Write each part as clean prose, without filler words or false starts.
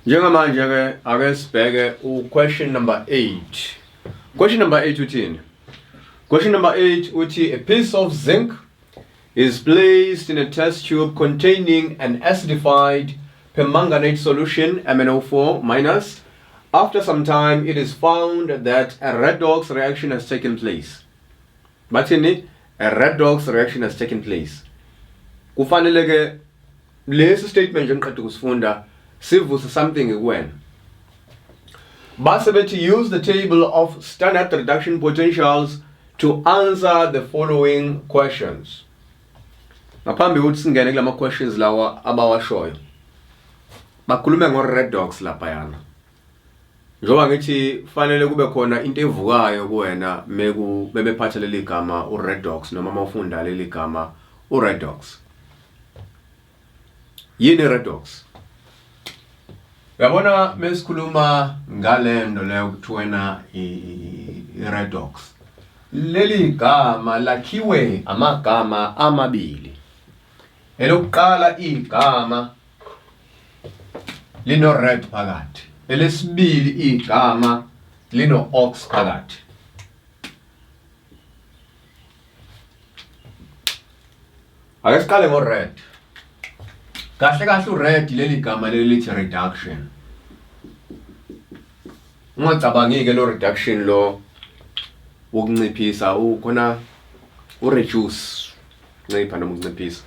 Njengamanje ke ake sibheke question number 8. Question number 8 uthini? Question number 8 uthi a piece of zinc is placed in a test tube containing an acidified permanganate solution MnO4 minus. After some time it is found that a redox reaction has taken place. Bathini? A redox reaction has taken place. Kufanele ke lesi statement nje ngiqeda ukusifunda sivuse something when. Base bethi use the table of standard reduction potentials to answer the following questions. Ngaphambi ukuthi singene kulama questions lawa abawashoyo. Bakhulume ngo redox lapha yana. Njoba ngithi fanele kube khona into evukayo kuwena bebephatha leli gama uredox noma mawufunda leli gama uredox. Yini redox? Uyabona mesikhuluma ngalendo leyo kuthiwena i-redox. Leli gama lakhiwe amagama amabili. Elokuqala igama lino red phakathi. Elesibili igama lino ox phakathi. Ake siqale ngo red. Kahle kahle red leli gama elithi reduction. Ungacabangike lo reduction lo ukunciphisa ukhona ureduce ncipha noma ukunciphisa.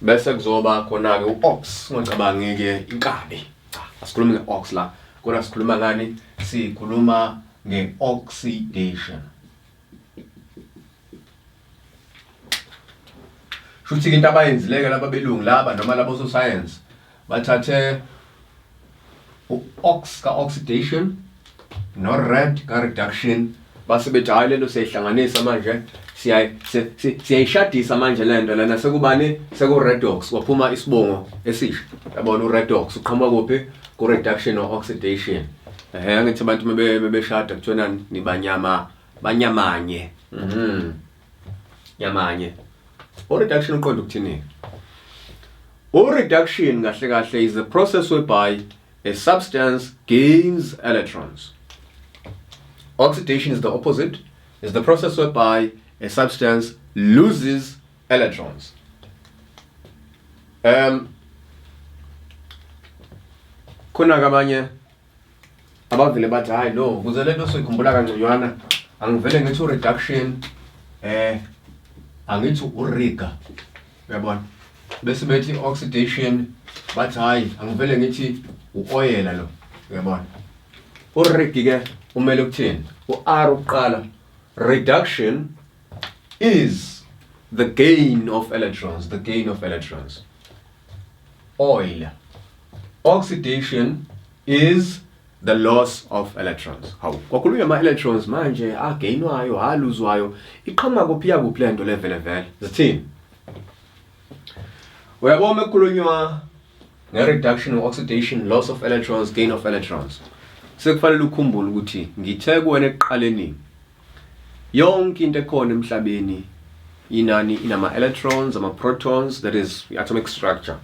Bese kuzoba khona ke uox ungacabangike inkabi. Asikhuluma ngeox la. Kodwa sikhuluma ngani? Sikhuluma ngeoxidation. Futhi into abayenzileke laba belungu laba noma labo so science bathathe uox ka oxidation no red ka reduction base bethi hayi lento siyihlanganisa manje siyayishadisa manje lento lana sekubani seku redox kwaphuma isibongo esisho yabona uredox uqhamuka kuphi ku reduction no oxidation ngithi abantu mebeshada kuthiwa banyamanye nyamanye. Reduction uqonda ukuthini? Reduction kahle kahle is the process whereby a substance gains electrons. Oxidation is the opposite, is the process whereby a substance loses electrons. Khona kabanye abavele bathi hayi no kuze lento soyikhumbula kangconywana angivele ngithi reduction angithi uriga uyabona bese bethi oxidation bathi hayi angivele ngithi uoyela lo uyabona urigi ke umele ukuthini uR uqala reduction is the gain of electrons, oil. Oxidation is the loss of electrons. How kwakhulunywa ama electrons manje againwayo aluzwayo iqhamuka kuphi yakuphi lento level zithini? Uyabonaekukhulunywa nge-reduction, oxidation, loss of electrons, gain of electrons. Sekufanele ukhumbule ukuthi ngithe kuwena ekuqaleni yonke into ekhona emhlabeni inama electrons, ama protons, that is atomic structure.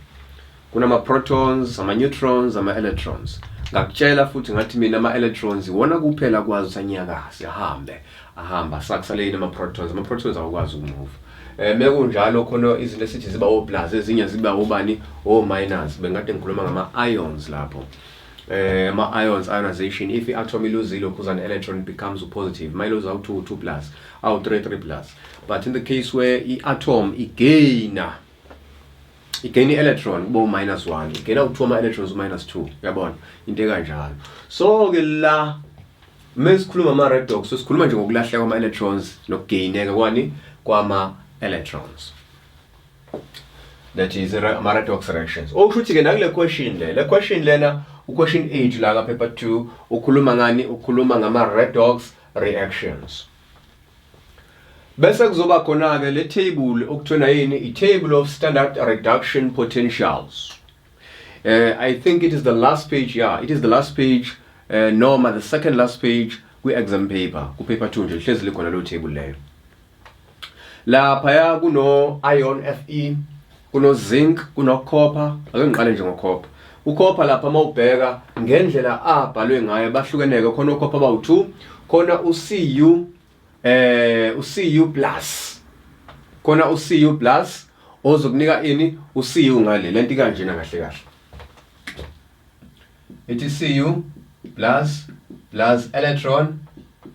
Kunama protons, ama neutrons, ama electrons. Ngakutshela futhi ngathi mina ama electrons iwona kuphela kwazi usanyakazi ahamba sakusaleni ama protons awukwazi ukumove. Mekunjalo khona izinto esithi ziba o plus ezinye ziba obani o minus bengade ngikhuluma ngama ions lapho. Ma ions, ionization, if the atom iluzile because an electron becomes positive, lose out 2 plus, out 3 plus. But in the case where the atom gain electron bo minus 1, gain out 2 electrons minus 2, yabona into kanjalo. So ke la mesikhuluma ama redox sikhuluma nje ngokulahleka kwama electrons nokugaineka kwani kwama electrons. That is ama redox reactions. Okushuthi ke nakule question le question lena question 8 la ka paper 2 ukhuluma ngani? Ukhuluma ngama redox reactions. Bese kuzoba khona ke le table okuthiwa yini I table of standard reduction potentials. I think it is the last page, yeah, it is the last page, noma the second last page kwi exam paper, ku paper 2 nje hlezi likhona lo table leyo. Lapha ya kuno ion Fe, kuno zinc, kuno copper, ake ngiqale nje ngocopper. ukhopha lapha mawubheka ngendlela abhalwe ngayo bahlukeneke khona ukhopha abawu2 khona uCu plus khona uCu plus ozokunika ini uCu ngale lento kanjena kahle kahle ithi Cu plus electron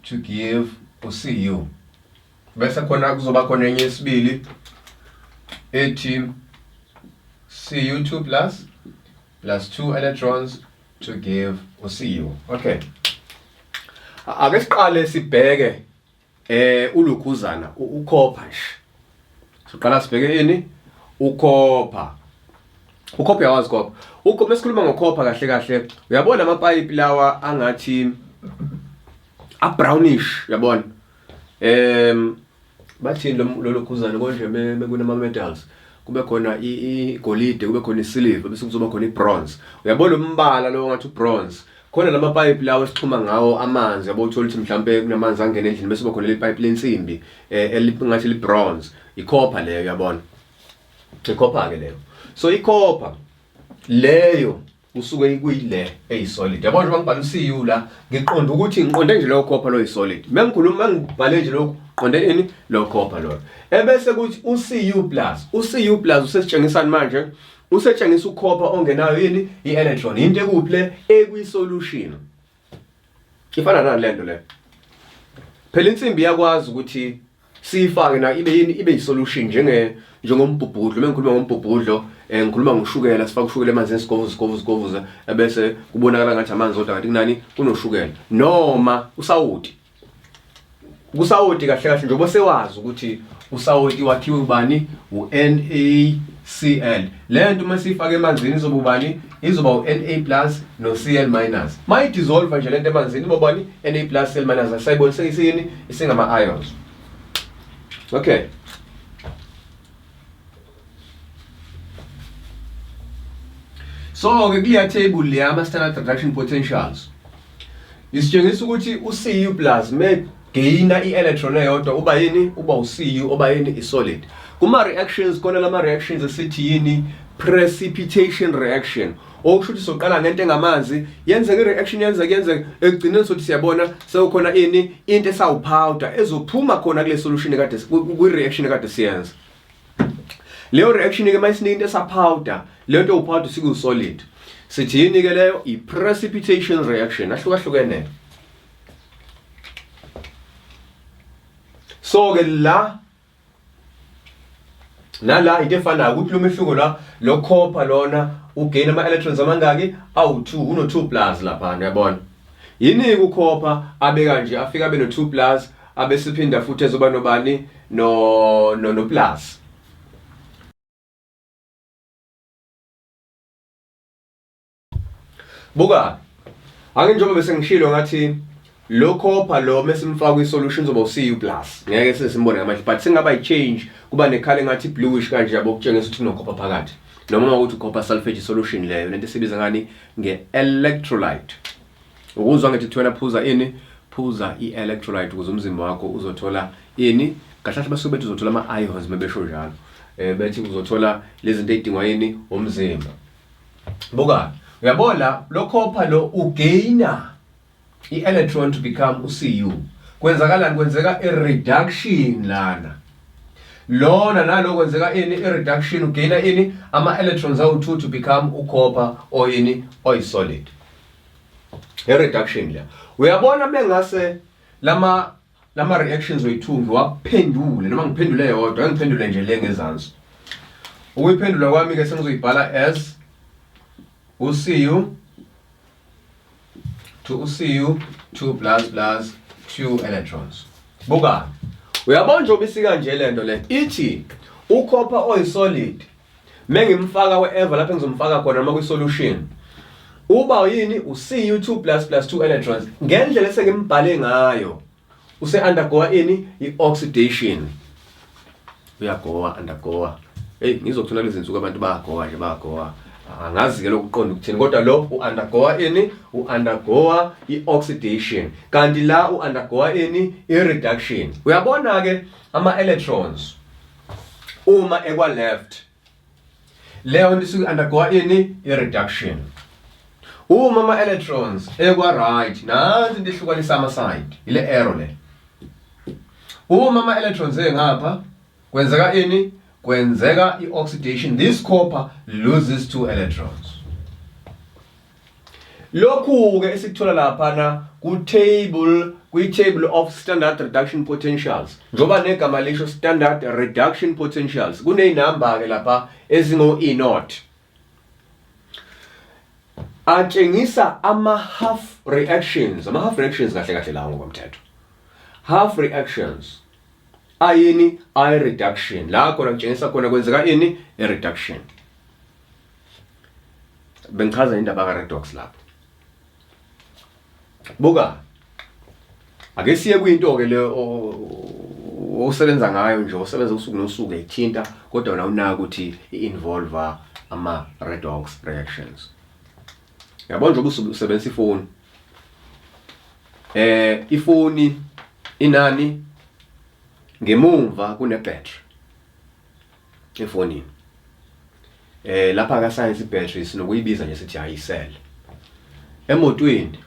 to give uCu bese khona kuzoba khona enye esibili ethi Cu2 plus 2 electrons to give uCu. Okay. Ake siqale sibheke ulukhuzana ukhopha nje. Siqala sibheke ini ukhopha. Ukhopha yawazi khopha. Ukhopha mesikhuluma ngokhopha kahle kahle uyabona amapipe lawa angathi a brownish uyabona. Bathi lo lukhuzana konje mekunama metals. Kube khona igolide kube khona isilver bese kuzoba khona ibronze uyabona umbala lo ngathi ubronze khona lama pipe lawo esixhuma ngawo amanzi yabo uthola ukuthi mhlambe kunamanzi angena endlini bese kuba khona le pipe lensimbi ngathi li bronze icopper leyo uyabona icopper ke leyo so icopper leyo usuke kuyile eyisolid yabona nje bangibhala uCu la ngiqonda ukuthi ngiqonde nje lo copper lo yisolid mengikhuluma ngibhale nje lo qonde ini lo copper lo ebese kuthi uCu plus usesitshengisani manje usetshengisa ucopper ongenayo yini i-electron into ekuphi le ekwi-solution ifana nani lento le phela insimbi yakwazi ukuthi siyifake na ibe yini ibe yi-solution njengombhubhudlo mengikhuluma ngombhubhudlo ngikhuluma ngoshukela sifaka ushukela emanzini esigovuza ebese kubonakala ngathi amanzi kodwa kanti kunani kunoshukela noma usawoti kusawoti kahle kahle njengoba sewazi ukuthi usawoti wakhiwe ubani uNaCl lento masifaka emanzini izoba ubani izoba uNa+ no Cl-. Mayidissolve nje lento emanzini iba ubani Na+ Cl- asayibona sekuyini isingama ions. Okay. So ke kuya table le ama standard reduction potentials isitshengisa ukuthi uCu plus gaina i-electron eyodwa uba yini uba uCu oba yini isolid kuma reactions khona lama reactions esithi yini precipitation reaction okusho ukuthi soqala ngento engamanzi yenzeka ireaction yenzeka ekugcineni sokuthi siyabona sekukhona ini into esawupowder ezophuma khona kule solution ekade kwi reaction ekade siyenza leyo reaction ke mayisinika into esapowder leyo nto upowder siku solid sithi yini ke leyo i precipitation reaction ahlukahlukene. So ke la nala into efanayo ukuthi lo mehluko la lo copper lona ugain ama electrons amangaki awu2 uno 2 plus lapha uyabona yini ku copper abe kanje afika abe no 2 plus abe siphinda futhi ezoba nobani no plus. Buka ake njengoba bese ngishilo ngathi lo copper lo mesimfaka kwi-solution zoba uCu plus ngeke sesimbone ngamanje but singaba i-change kuba nekhala engathi bluish kanje yabo ukutshengisa ukuthi kunocopper phakathi noma ukuthi copper sulfate solution leyo lento esibiza ngani nge-electrolyte ukuzwa ngathi wena phuza i-electrolyte ukuze umzimba wakho uzothola ini kahle basuke bethi uzothola ama-ions mebesho njalo bethi uzothola lezi zinto ezidingwa yini umzimba. Buka uyabona lo copper lo ugaina i-electron to become uCu kwenzakalani kwenzeka i-reduction lana lona nalo kwenzeka ini i-reduction ugaina ini ama-electrons awu2 to become ucopper oyini oyisolid i-reduction la uyabona bengase lama reactions oyi2 ngiwaphendule noma ngiphendule yodwa ngiphendule nje le ngezansi ukuyiphendula kwami ke sengizoyibhala as uCu to uCu 2 plus 2 electrons. Buka uyabona nje obisika nje lento le ithi ucopper oyisolid mengimfaka wherever lapha ngizomfaka khona noma kwi-solution uba yini uCu 2 plus 2 electrons ngendlela esengimbhale ngayo use-undergoa ini i-oxidation uyagoa undergoa ngizokuthola lezi zinsuku abantu bayagoa angazi ke lokuqonda ukuthini kodwa lo u-undergoa ini u-undergoa i-oxidation kanti la u-undergoa ini i-reduction. Uyabona ke ama-electrons uma ekwa left leyo nto isuke undergoa ini i-reduction uma ama electrons ekwa right nansi into ehlukanisa ama side ile arrow le. Uma ama electrons engapha kwenzeka ini? Kwenzeka i-oxidation. This copper loses 2 electrons. Lokhu ke esikuthola lapha na kwi-table of standard reduction potentials. Njoba negama lisho standard reduction potentials. Kuneyinamba ke lapha ezingo E0. Atshengisa ama half reactions. Ama half reactions kahle kahle la ngokomthetho. Half reactions ayini ay reduction. La khona kutshengisa khona kwenzeka ini? A reduction. Bengichaza indaba ka redox lapho. Buka. Ake siye kwinto ke le osebenza ngayo nje, osebenza usuku nosuku ethinta kodwa wena unaka ukuthi i-involve ama redox reactions. Yabona nje usebenzisa ifoni. Ifoni inani ngemumva kune battery. Efonini. Lapha ka science battery sinokuyibiza nje sithi ayi-cell. Emotweni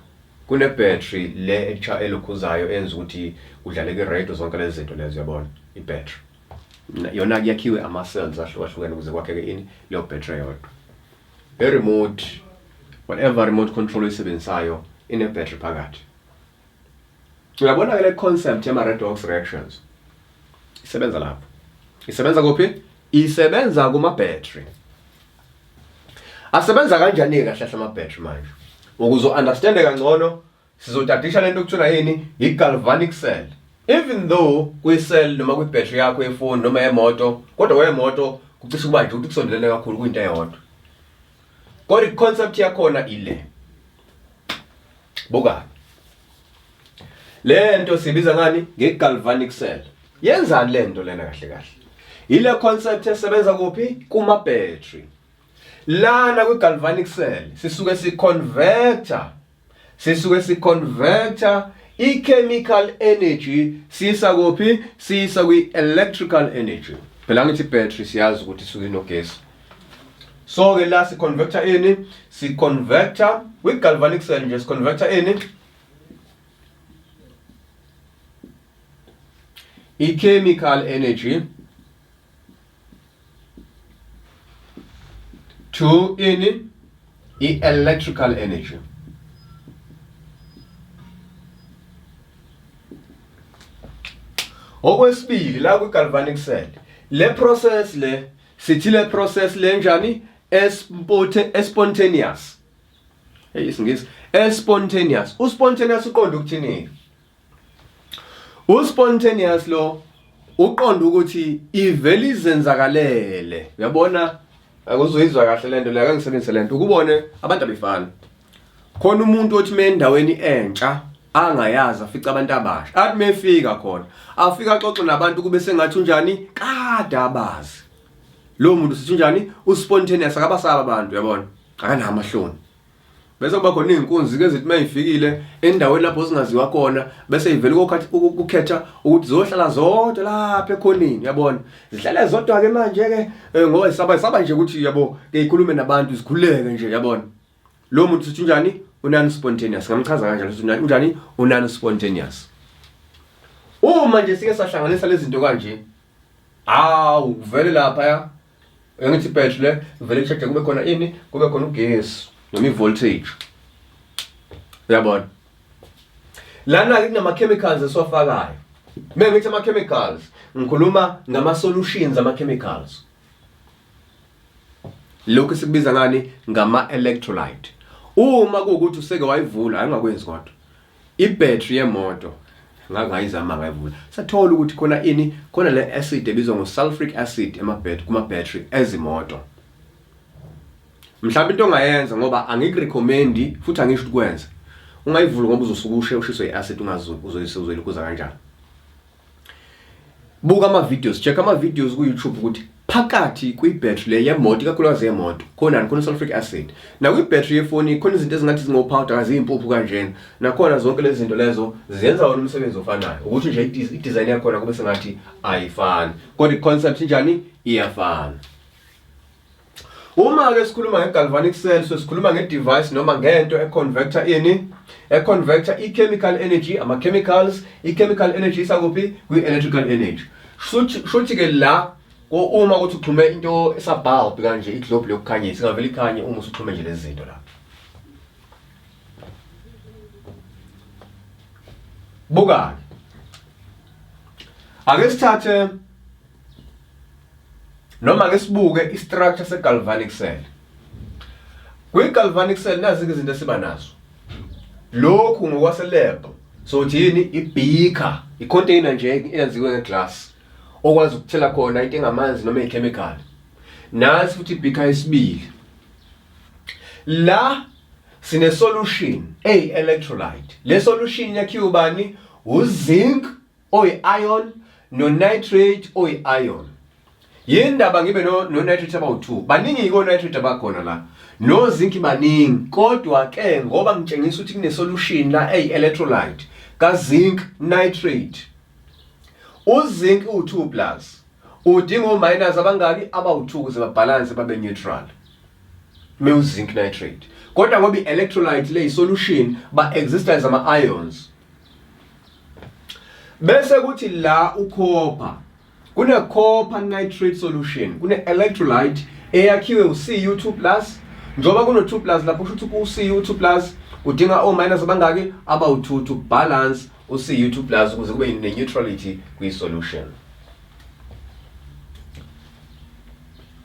kune battery le elokhuzayo enza ukuthi kudlaleke i-radio zonke lezi zinto lezo yabona i-battery. Yona yakhiwe ama cells ahlukahlukene ukuze kwakheke ini leyo battery yodwa. Remote, whatever remote control oyisebenzisayo ine battery phakathi. Uyabona ke le concept yama redox reactions. Isebenza lapho. Isebenza kuphi? Isebenza kuma battery. Asebenza kanjani kahle ama battery manje? Ukuze understand kangcono sizotadisha lento ekuthiwa yini i-galvanic cell. Even though kwi-cell noma kwi-battery yakho yefoni noma yemoto, kodwa wemoto kucishe kuba nje ukuthi kusondelene kakhulu kwinto eyodwa. Kodwa i-concept yakhona ile. Buka. Lento sibiza ngani? Nge-galvanic cell. Yenzani lento lena kahle kahle? Ile concept esebenza kuphi? Kuma battery. Lana kwi-galvanic cell sisuke si-converter i-chemical energy siyisa kuphi? Siyisa kwi-electrical energy. Phela ngithi battery siyazi ukuthi isuke inogesi. So ke la si-converter ini? Si-converter kwi-galvanic cell nje si-converter ini? I-chemical energy to ini i-electrical energy. Okwesibili la kwi-galvanic cell le process le sithi le process le njani? Spontaneous. Isingisi spontaneous. Uspontaneous uqonda ukuthini? Uspontaneous lo uqonda ukuthi ivele izenzakalele. Uyabona akuzoyizwa kahle lento la kangisebenzise lento ukubone abantu abefana. Khona umuntu othi mendaweni entsha angayazi afica abantu abasha. Athi mefika khona afika xoxe nabantu kube sengathi unjani kade abazi. Lo muntu sithi unjani? Uspontaneous akabasaba abantu uyabona. Akana amahloni. Bese kuba khona inkunzi ke zithi mayifikile endaweni lapho singaziwa khona bese ivele ukukhetha ukuthi zohlala zodwa lapha ekhonini yabona. Zihlale zodwa ke manje ke ngoba isaba nje ukuthi yabo ke ikhulume nabantu zikhuleke nje yabona. Lo muntu sithi unjani? Unan spontaneous. Ngamchaza kanjalo sithi unjani? Unan spontaneous. Uma nje sike sahlanganisa lezi zinto kanje vele lapha ya ngithi battery le vele check kube khona ini? Kube khona ugesi noma i-voltage. Uyabona? Lana ke kunama chemicals esiwafakayo. Ngithi ama chemicals ngikhuluma ngama solutions ama chemicals. Lokho sikubiza ngani? Ngama electrolyte. Uma kuukuthi useke wayivula angakwenzi kodwa. I-battery yemoto ngangayizama ngayivula. Sathola ukuthi khona ini? Khona le acid ebizwa ngo-sulfuric acid kuma battery ezimoto. Mhlawumbe into ongayenza ngoba angikurecommend futhi angisho ukwenza. Ungayivula ngoba uzosuka ushiswe i-acid uzoyilukuza kanjani. Buka ama videos, check ama videos ku YouTube ukuthi phakathi kwi-battery le yemoto ikakhulukazi yemoto khona sulfuric acid. Na kwi-battery yefoni khona izinto ezingathi zingopowder kaziyimpuphu kanjena. Nakhona zonke lezi zinto lezo ziyenza wona umsebenzi ofanayo. Ukuthi nje i-design yakhona kube sengathi ayifani. Kodwa i-concept njani? Iyafana. Uma ke sikhuluma ngegalvanic cell sikhuluma ngedevice noma ngento econverter econverter ichemical energy ama chemicals ichemical energy isakuphi kwi-electrical energy. Shuthi ke la uma uthi uxhume into esabulb kanje iglobe lokukhanyisa ingavela ikhanye uma usuxhume nje lezi zinto la. Buka. Ake sithathe noma ake sibuke istructure segalvanic cell. Kwi-galvanic cell nazi izinto esiba nazo. Lokhu ngokwase lab sothi yini i-beaker, i-container nje eyenziwe ngeglass okwazi ukuthela khona into engamanzi noma ichemical. Nasi futhi i-beaker yesibili. La sine solution electrolyte. Le solution yakhiwa ubani? Uzinc oyi-ion no-nitrate oyi-ion. Yindaba ngibe no nitrate about 2. Baningi iko nitrate abakhona la. No zinc baningi. Kodwa ke ngoba ngitshengisa ukuthi kune solution la electrolyte ka zinc nitrate. Uzinc u2+. Udinga o-minus abangaki abawu2 ukuze babalance babe neutral. Zinc nitrate. Kodwa ngoba i-electrolyte le solution ba exista as ama ions. Bese kuthi la ucopper. Kune copper nitrate solution. Kune electrolyte eyakhiwe uCu2+. Njoba kuno 2+ lapho kusho ukuthi uCu2+ udinga o-minus abangaki abawu2 to balance uCu2+ ukuze kube ne-neutrality kwi-solution.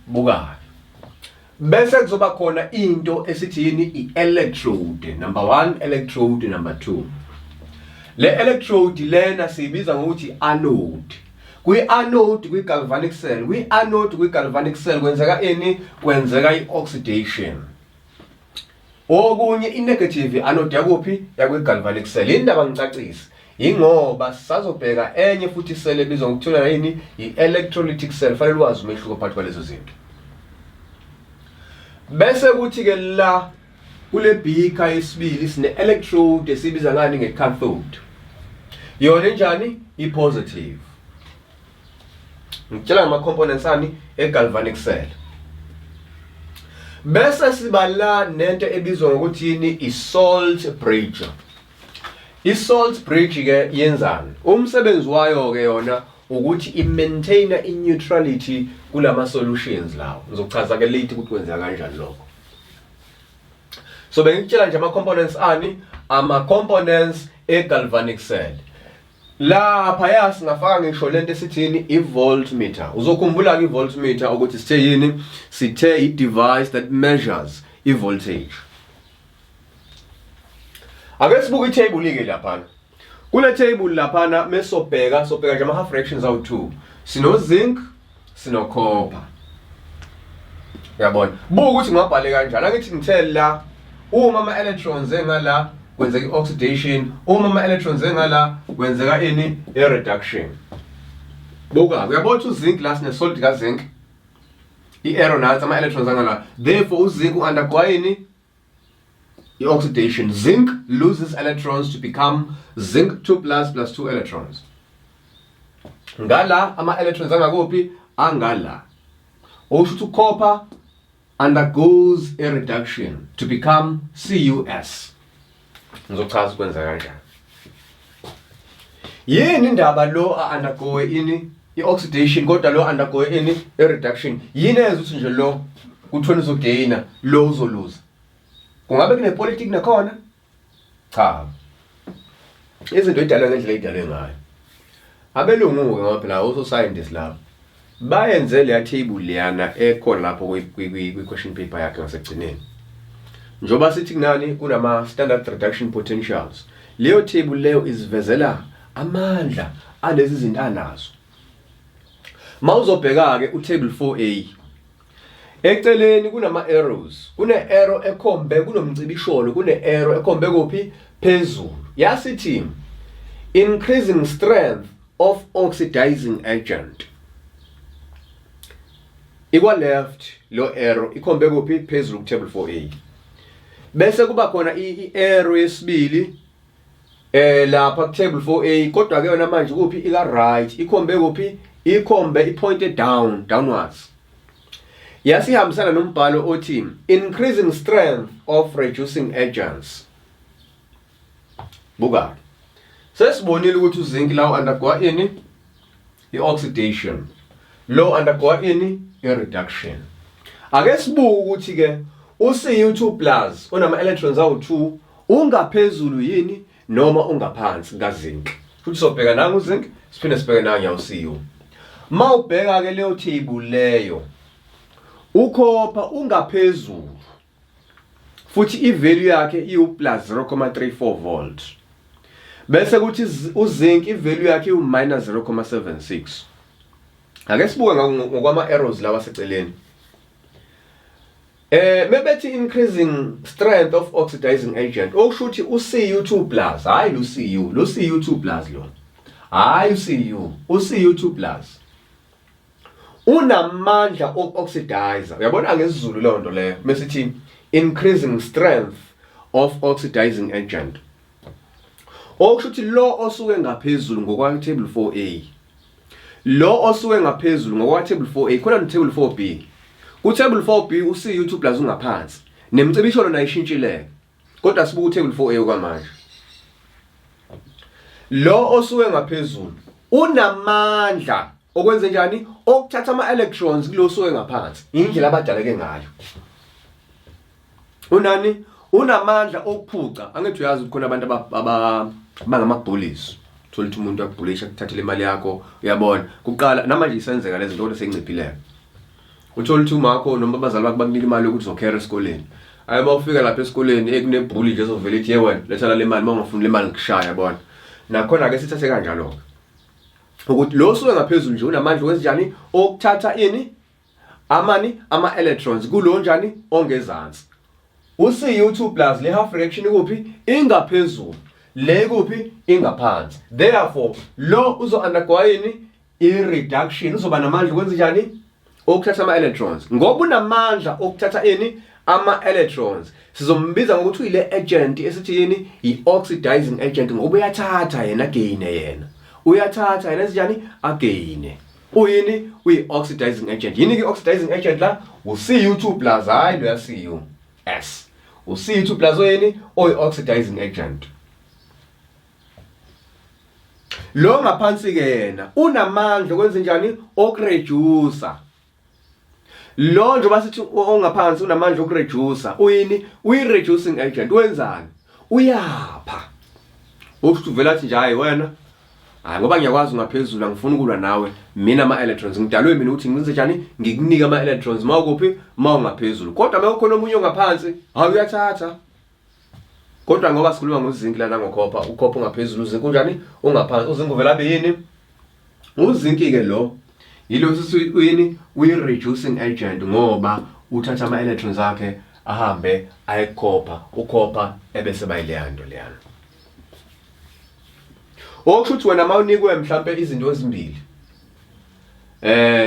Buka. Bese kuzoba khona into esithi yini i-electrode. Number 1, electrode number 2. Le electrode lena siyibiza ngokuthi anode. Kwi-anode kwi-galvanic cell, kwi-anode kwi-galvanic cell kwenzeka ini? Kwenzeka i-oxidation. Okunye i-negative anode yakuphi? Yakwi-galvanic cell. Indaba ngicacisa. Ingoba sazobheka enye futhi cell ebizwa ngokuthola yini? I-electrolytic cell. Fanele wazi umehluko phakathi kwalezo zinto. Bese kuthi ke la kule beaker yesibili sine electrode esibiza ngani nge-cathode. Yona njani? I-positive. Ngitshela ngama components ani e-galvanic cell. Bese siba la nento ebizwa ngokuthi yini? I-salt bridge. I-salt bridge ke yenzani? Umsebenzi wayo ke yona ukuthi i-maintain i-neutrality kulama solutions lawo. Ngizochaza ke later ukuthi kwenzeka kanjani lokho. So bengitshela nje ama components ani? Ama components e-galvanic cell. Lapha yasingafaka ngisho lento esithini i-voltmeter. Uzokhumbula ke i-voltmeter ukuthi sithe yini? Sithe i-device that measures i-voltage. Ake sibuke i-table ke lapha. Kule table lapha mesobheka nje ama half fractions awu2. Sino zinc, sino copper. Uyabona? Buka ukuthi ngibhale kanjani. Angithi ngithe la uma ama electrons engala kwenzeka i-oxidation, uma ama electrons engala kwenzeka ini? I-reduction. Buka, uyabona uzinc la sine salt ka zinc. I-arrow nathi ama electrons engala. Therefore uzinc u-undergo ini? I-oxidation. Zinc loses electrons to become zinc 2+ plus 2 electrons. Ngala ama electrons angakuphi? Angala. Okusho ukuthi copper undergoes a reduction to become Cus. Ngizochaza ukwenza kanjani. Yini indaba lo undergo ini? I-oxidation kodwa lo undergo ini? I-reduction. Yini eyenza ukuthi nje lo kuthiwa uzogaina, lo uzoluza? Kungabe kunepolitiki nakhona? Cha. Izinto edalwe ngendlela edalwe ngayo. Abelungu ngoba phela also scientists lapho. Bayenze le table leyana ekhona lapho kwi-question paper yakhe ngasekugcineni. Njoba sithi kunani kunama standard reduction potentials. Leyo table leyo isivezela amandla alezi zinto anazo. Mawuzobheka ke u-table 4A. Eceleni kunama arrows. Kune arrow ekhombe kunomcibisholo, kune arrow ekhombe kuphi? Phezulu. Yasithi increasing strength of oxidizing agent. Ikwa left lo arrow ikhombe kuphi? Phezulu ku table 4A. Bese kuba khona i-arrow yesibili lapha ku table 4A kodwa ke yona manje kuphi? Ika right. Ikhombe kuphi? Ikhombe ipointed downwards. yasihambisana nombhalo othi increasing strength of reducing agents. Buka sesibonile ukuthi uzinc lawo undergo ini i-oxidation, lo undergo ini i-reduction. Ake sibuke ukuthi ke uCu2+ onama electrons awu2 ungaphezulu yini noma ungaphansi kazinc. Futhi sobheka nanga uzinc siphinde sibheke nanga uCu. Mawubheka ke leyo table leyo ucopper ungaphezulu futhi ivalue yakhe iu+, 0.34 volt. Bese kuthi uzinc ivalue yakhe iu-minus 0.76. Ake sibuke ngokwama arrows lawa seceleni. Mebethi increasing strength of oxidizing agent okusho ukuthi uCu2+, hayi lo Cu2+ lo. Hayi uCu2+. Unamandla oxidizer. Uyabona ngesizulu le nto leyo. Mesithi increasing strength of oxidizing agent. Okusho ukuthi lo osuke ngaphezulu ngokwa table 4A. Lo osuke ngaphezulu ngokwa table 4A khona no table 4B. Ku table 4B uCu2+ ungaphansi. Nemcibisho lona ayishintshile. Kodwa sibuka u table 4A okwamanje. Lo osuke ngaphezulu unamandla okwenza njani okuthatha ama electrons kulo osuke ngaphansi. Indlela abadaleke ngayo. Unani unamandla okuphuca. Angithi uyazi ukuthi khona abantu bangama-bullies. Uthola ukuthi umuntu akubullisha kuthathele imali yakho uyabona. Kuqala namanje isenzeka lezi zinto seyinciphileyo. Uthola ukuthi umakho noma abazali bakho bakunika imali yokuthi uzokhera esikoleni. Ayi bawufika lapha esikoleni kunebully nje ezovela ithi yewena letha le mali mawungafuni le mali ngikushaya yabona. Nakhona ke sithathe kanjalo ke. Ukuthi lo osuke ngaphezulu nje unamandla okwenzenjani okuthatha ini ama electrons kulo njani ongezansi. uCu2+ le half reaction ikuphi ingaphezulu le kuphi ingaphansi. Therefore lo uzo undergo ini i-reduction uzoba namandla okwenzenjani okuthatha ama electrons. Ngoba unamandla okuthatha ini ama electrons sizombiza ngokuthi ile agent esithi yini i-oxidizing agent ngoba uyathatha yena gain yena. Uyathatha yena njani again. Uyini uyi-oxidizing agent. Yini ke oxidizing agent la uCu2+ hayi lo yaCu. uCu2+ oyini oyi-oxidizing agent. Lo ngaphansi ke yena unamandla okwenza njani okureducer. Lo nje basithi ongaphansi unamandla okureducer uyini uyi-reducing agent. Wenzani uyapha ukuthi uvela athi nje hayi wena hayi ngoba ngiyakwazi ngaphezulu angifuni ukulwa nawe mina ama electrons ngidalwe mina ukuthi ngizenze njani ngikunika ama electrons mawukuphi mawungaphezulu. Kodwa mawukhona omunye ongaphansi hayi uyathatha. Kodwa ngoba sikhuluma ngozinc lana ngocopper ucopper ungaphezulu uzinc unjani ungaphansi. Uzinc uvela be yini uzinc ke lo yilo sithi uyini uyi-reducing agent ngoba uthatha ama electrons akhe ahambe ayicopper ucopper ebese bayileyando leyana. Okusho ukuthi wena mawunikwe mhlambe izinto ezimbili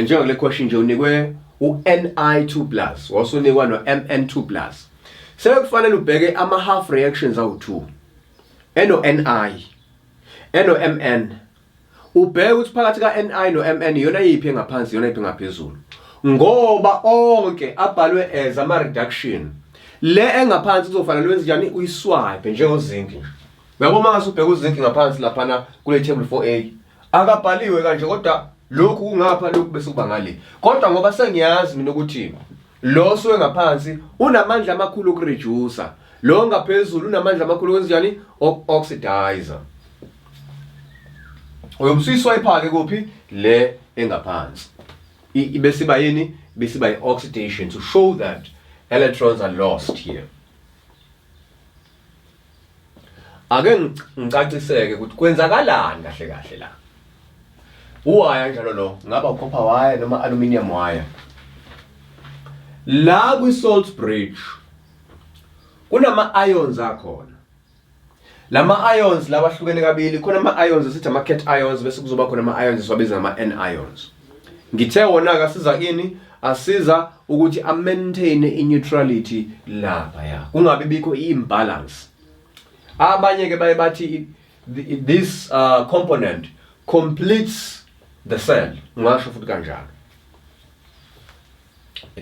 njengole question nje unikwe uNi2+ wasunikwa noMn2+. Sekufanele ubheke ama half reactions awu2 eno-Ni eno-Mn. Ubheke ukuthi phakathi ka-Ni no-Mn yona yiphi engaphansi yona yiphi engaphezulu. Ngoba onke abhalwe as ama reduction. Le engaphansi kuzofanele wenze njani uyiswipe njengozinc. Uyabona mase ubheka uzinc ngaphansi lapha kule table 4A akabhaliwe kanje kodwa lokhu kungapha lokhu bese kuba ngale. Kodwa ngoba sengiyazi mina ukuthi lo suke ngaphansi unamandla amakhulu okureducer. Lo ngaphezulu unamandla amakhulu okwenzenjani oxidizer. Uyobusiswipe ke kuphi le engaphansi. Ibese ba yini bese ba oxidation to show that electrons are lost here. Ake ngicaciseke ukuthi kwenzakalani kahle kahle la. Uwaya njalo lo ngaba ucopper wire noma aluminium wire. La kwi salt bridge kunama ions akhona. Lama ions lawahlukene kabili khona ama ions esithi ama cation ions bese kuzoba khona ama ions esiwabiza ama n ions. Ngithe wona akasiza kini asiza ukuthi a maintain i-neutrality lapha ya kungabe bikho imbalance. Abanye ke baye bathi this component completes the cell. Ngasho futhi kanjalo.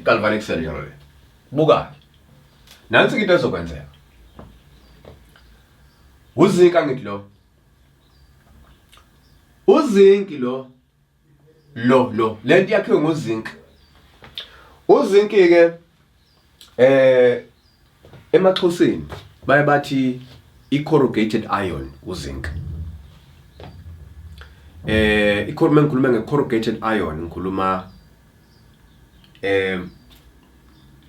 Galvanic cell njalo. Buka. Nansi into ezokwenzeka. Uzinc angithi lo. Uzinc lo lento yakhiwe ngozinc. Uzinc ke emaxhoseni baye bathi i-corrugated iron uzinc. Ngikhuluma nge-corrugated iron ngikhuluma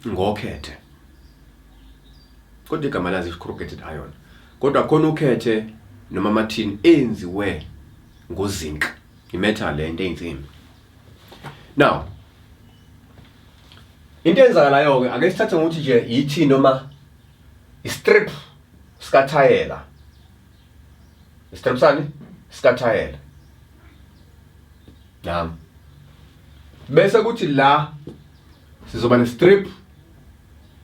ngokhethe. Kodwa igama lazi corrugated iron. Kodwa khona ukhethe noma amathini enziwe ngozinc, imetal lento eyinsimbi. Now into enzakalayo ke ake sithathe ngokuthi nje yithi noma istrip skathayela. Istrip sani skathayela. Nami bese kuthi la sizoba ne-strip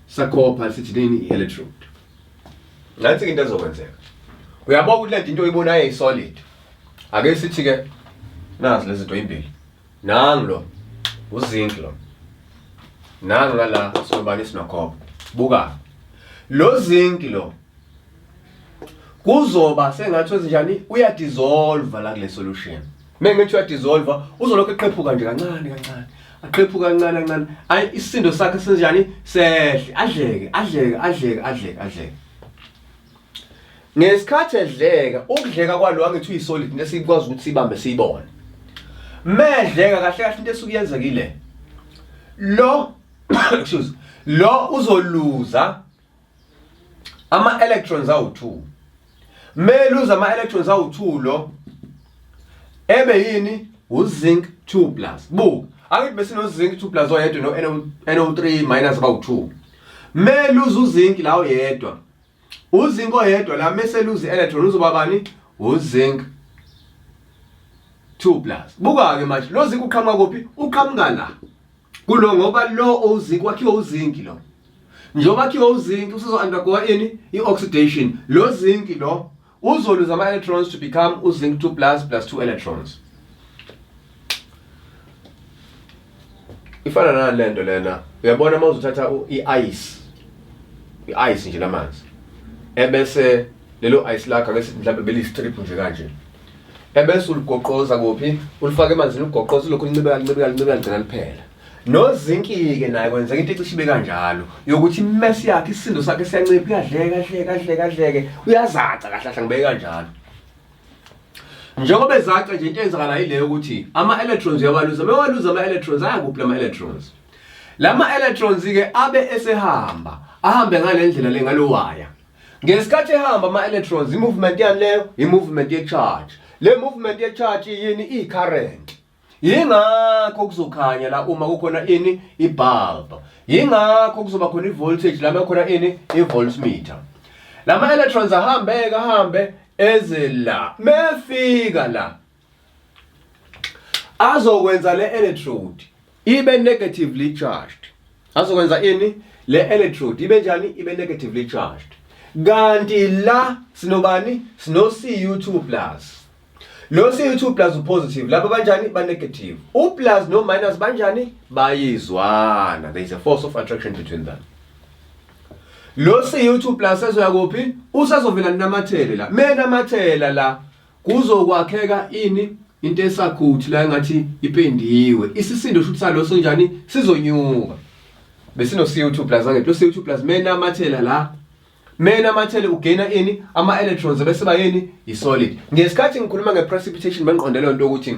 sa-copper sithi nini i-electrode. Nansi into ezokwenzeka. Uyabona ukuthi lento into oyibonayo eyi-solid. Ake sithi ke nazi lezi zinto ezimbili. Nangu lo uzinc lo. Nangu la sobani sino-copper. Buka. Lo zinc lo kuzoba sengathi njani uyadissolve la kule solution. Mengithi uyadissolve uzolokhu eqephuka nje kancane kancane. Aqephuka kancane kancane. Ayi isindo sakhe senjani sehle adleke. Ngesikhathi edleka, ukudleka kwalo angithi uyisolid into esikwazi ukuthi sibambe siyibone. Medleka kahle kahle into esukuyenzekile. Lo lo uzoluza ama electrons awu2. Meluza ama electrons awu2 lo ebe yini uzinc 2+. Buka, angithi bese no zinc 2+ oyedwa no NO3- abawu2. Meluza uzinc la oyedwa. Uzinc oyedwa la meseluza electron uzoba bani? Uzinc 2+. Buka ke manje lo zinc uqhamuka kuphi? Uqhamuka la. Kulo ngoba lo uzinc wakhiwa uzinc lo. Njengoba wakhiwa uzinc usizo undergo ini? I-oxidation. Lo zinc lo uzoluza ama electrons to become uzinc 2+ plus 2 electrons. Ifana nalento lena. Uyabona mawuzothatha i-ice nje lamanzi. Ebese lelo ice lakho ake sithi mhlawumbe belistrip nje kanje. Ebese uligoqoza kuphi? Ulifaka emanzini ugoqoza lokho lincibeka ligcina liphela. No zinc ke naye kwenzeka into ecishibe kanjalo yokuthi imass yakhe isindo sakhe siyancipha kadleke uyazaca kahle ngibeke kanjalo. Njengoba ezaca nje into enzakala yileyo ukuthi ama electrons uyabaluza mewaluza ama electrons ayakuphi ama electrons. Lama electrons ke abe esehamba ahambe ngalendlela lengalo wire. Ngesikhathi ehamba ama electrons i-movement yaleyo i-movement ye-charge. Le movement ye-charge yini i-current. Yingakho kuzokhanya la uma kukhona ini i-bulb. Yingakho kuzoba khona i-voltage la kukhona ini i-voltmeter. Lama electrons ahambe eze la. Mefika la azokwenza le electrode ibe negatively charged. Azokwenza ini le electrode ibe njani? Ibe negatively charged. Kanti la sinobani? Sino Cu2+. Lo Cu2+ upositive lapha banjani? Ba negative. U+ no minus banjani? Bayizwana. There is a force of attraction between them. Lo Cu2+ ezoya kuphi? Usazovela namathele la. Menamathela la kuzokwakheka ini? Into esakhuthi la engathi ipendiwe. Isisindo shuthi salo sonjani? Sizonyuka. Besino Cu2+ angethi lo Cu2+ menamathela la. Menamathele ugena ini ama electrons bese bayini i-solid. Ngesikhathi ngikhuluma nge-precipitation benqonde le nto ukuthi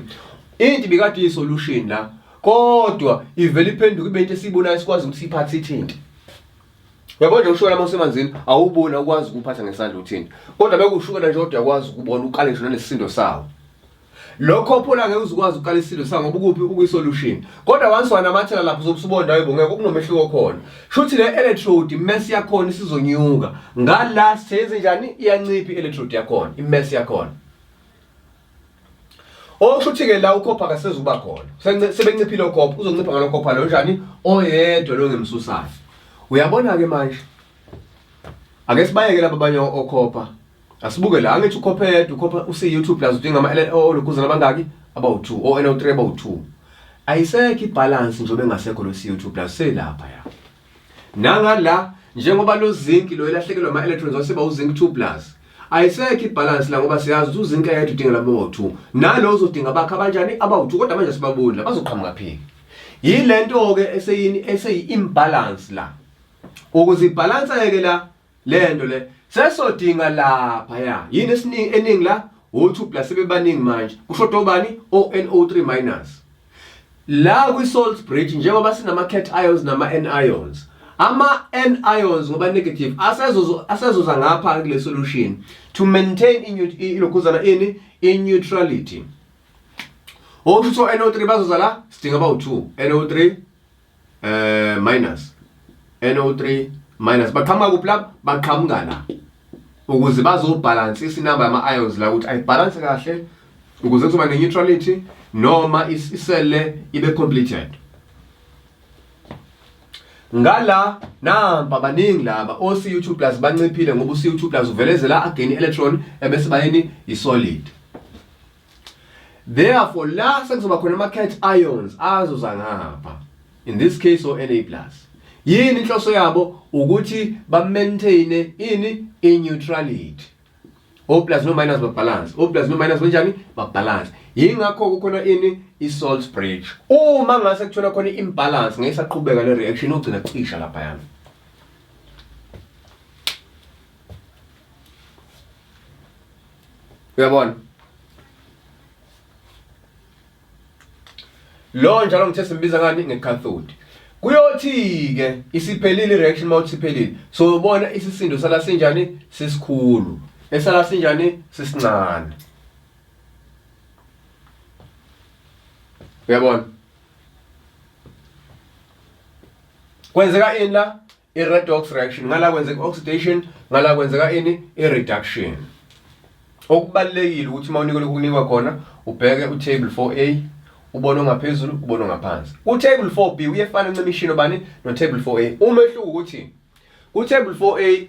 into ibikade i-solution la kodwa ivele iphenduka ibe into esiyibonayo esikwazi ukuthi siphathe ithinti. Uyabona nje ushukela masemanzini awubona ukwazi ukuphatha ngesandla uthinti. Kodwa bekushukela nje kodwa yakwazi ukubona uqale nje nesisindo sawo. Lokho phela ngeke uzukwazi uqala isisindo sawo ngoba ukuphi ukwi-solution. Kodwa once wanamathela lapho uzobusubona hayibo ngeke kunomehluko khona. Shuthi le electrode imass yakhona isizonyuka. Ngala senze njani? Iyancipha i-electrode yakhona, imass yakhona. Okushuthi ke la ukhopha kasezuba khona. Sebenciphile ukhopha, uzoncipha ngalo khopha lo njani? Oyedwa lo ngemsusayo. Uyabona ke manje? Ake sibayeke laba abanye okhopha. Asibuke la angithi ukhopha uC2+ udinga ama olukuzana abangaki? Abawu2 o NO3 abawu2. ayisekho ibalance njengoba engasekho lo CO2 plus selapha ya nangala njengoba lo zinc lo elahlekelwa ama electrons wasiba u zinc 2 plus ayisekho ibalance la ngoba siyazi ukuthi uzinc ayedwa udinga labo bawu2 nalo uzodinga bakhe abanjani abawu2 kodwa manje sibabona bazoqhamuka phi yilento ke eseyi imbalance la ukuze ibalance ke la lento le sesodinga lapha ya yini eningi la o2 plus sebebaningi manje kushoda obani ONO3 minus la kwi salt bridge njengoba sinama cation ions nama anions ama anions ngoba negative asezoza ngapha kule solution to maintain ilokhuzana in neutrality okusho NO3 bazoza la sidinga bawu2 NO3 minus NO3 minus baqhamuka kuphi lapha baqhamuka la ukuze bazobalance isinamba yama ions la ukuthi ayibalance kahle ukuze kuzoba ne neutrality noma isele ibe completed ngala namba baningi laba oCO2 plus banciphile ngoba uCO2 plus uvelezela again electron ebese bayini isolid therefore la sekuzoba khona ama cation ions azoza ngapha in this case o Na plus yini inhloso yabo ukuthi ba maintain in neutrality O plus no minus ba balance O plus no minus kanjani ba balance yingakho kukhona i-salt bridge uma ngase kuthola khona imbalance ngesaqhubeka le reaction ugcina cisha lapha yana uyabona lo njalo ngithe simbiza ngani ngecathode kuyothi ke isiphelile reaction mawuthi siphelile so ubona isisindo sala sinjani sesikhulu esala sinjani sesincane uyabona kwenzeka ini la i-redox reaction ngala kwenzeka oxidation ngala kwenzeka i-reduction okubalekile ukuthi mawunikele ukunikwa khona ubheke utable 4A ubone ngaphezulu ubone ngaphansi utable 4B uyefana nemishini obani no table 4A umehluko ukuthi utable 4A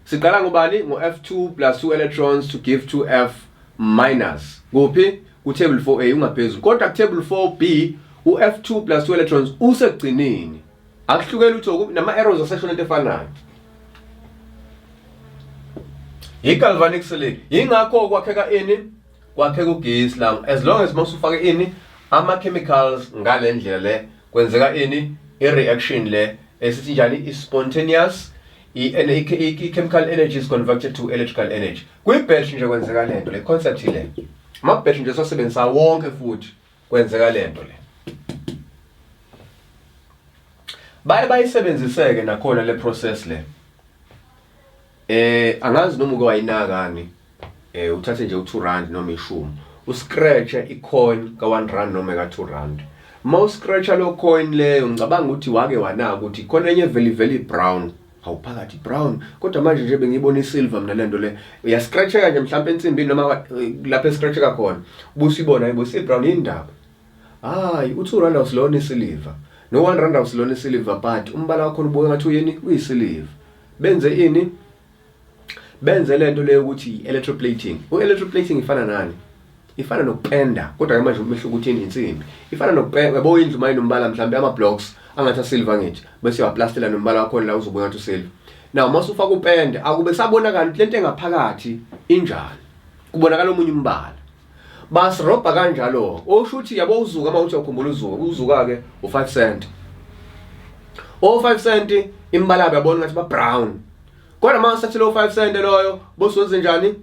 siqala ngobani ngo-F2 plus 2 electrons to give 2F minus kuphi ku-table 4A ungaphezulu kodwa ku-table 4B u-F2 plus 2 electrons usegcineni akuhlukela utho nama-arrows aseshona into efanayo i-galvanic cell yingakho kwakheka ugesi la as long as masufake ama-chemicals ngale ndlela le kwenzeka i-reaction le esithi njani i-spontaneous i-chemical energy is converted to electrical energy kwi-battery nje kwenzeka lento le concept le ama-battery nje sasebenzisa wonke futhi kwenzeka lento le bayisebenziseke nakhona le process le angazi noma uke wayinakani uthathe nje u2 rand noma ishumi uscratch icoin ka1 rand noma ka2 rand mawuscratch lo coin leyo ngicabanga ukuthi wake wanaka ukuthi khona enye very brown awuphakathi brown kodwa manje nje bengiyibona isilver mina lento le uyascratch kanje mhlawumbe ensimbini noma lapha escratch ka khona ubusibona yibo brown indaba hayi u2 rand awusilona isilver no 1 rand awusilona isilver but umbala wakho ubuke ngathi uyini uyisilver benze lento leyo ukuthi electroplating electroplating ifana nani ifana nokupenda kodwa manje umehluko ukuthini insimbi ifana nokupenda yabo indlu maye nombala mhlambe ama blocks angathi silver ngithi bese uyaplastela nombala wakho la uzobuka ngathi silver now mase ufaka upende akube sabonakala ukuthi lento engaphakathi injani kubonakala omunye umbala basirobha kanjalo osho ukuthi yabo uzuka mawuthi ukhumbula uzuka ke u5 cent o5 cent imbala yabona ngathi ba brown kodwa mase sathi lo 5 cent loyo bosenze njani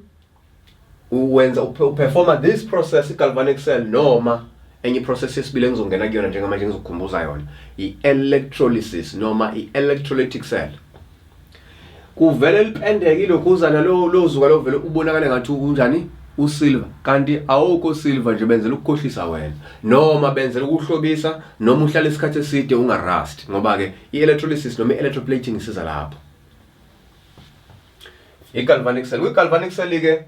uwenza uperforma this process galvanic cell noma enye process yesibili engizongena kuyona njengamanje ngizokukhumbuza yona i-electrolysis noma i-electrolytic cell kuvele lipendeke ilokhuzana lo zuka lo vele ubonakala ngathi unjani usilver kanti awukho silver nje benzela ukukhohlisa wena noma benzela ukuhlobisa noma uhlala isikhathi eside ungarust ngoba ke i-electrolysis noma i-electroplating isiza lapho i-galvanic cell kwi-galvanic cell ke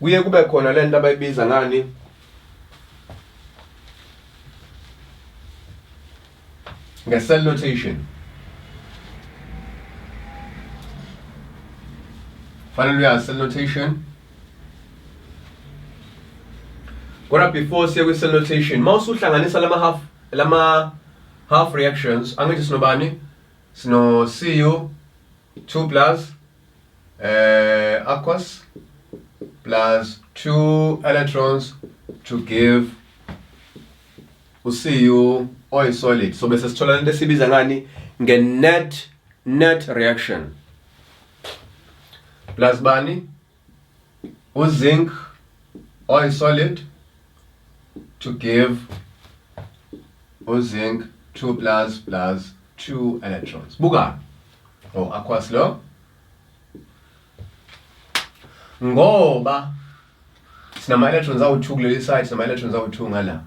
kuye kube khona lento abayibiza ngani nge-cell notation fanele uyazi cell notation kodwa before siye kwi-cell notation mawusuhlanganisa lama half reactions angithi sinobani sino Cu2 plus aqueous plus 2 electrons to give Cu oil solid. So bese sithola into esibiza ngani net reaction plus bani zinc oil solid to give zinc 2 plus 2 electrons. Buka aqueous lo ngoba sinama electrons awu2 kuleli side, sinama electrons awu2 ngala.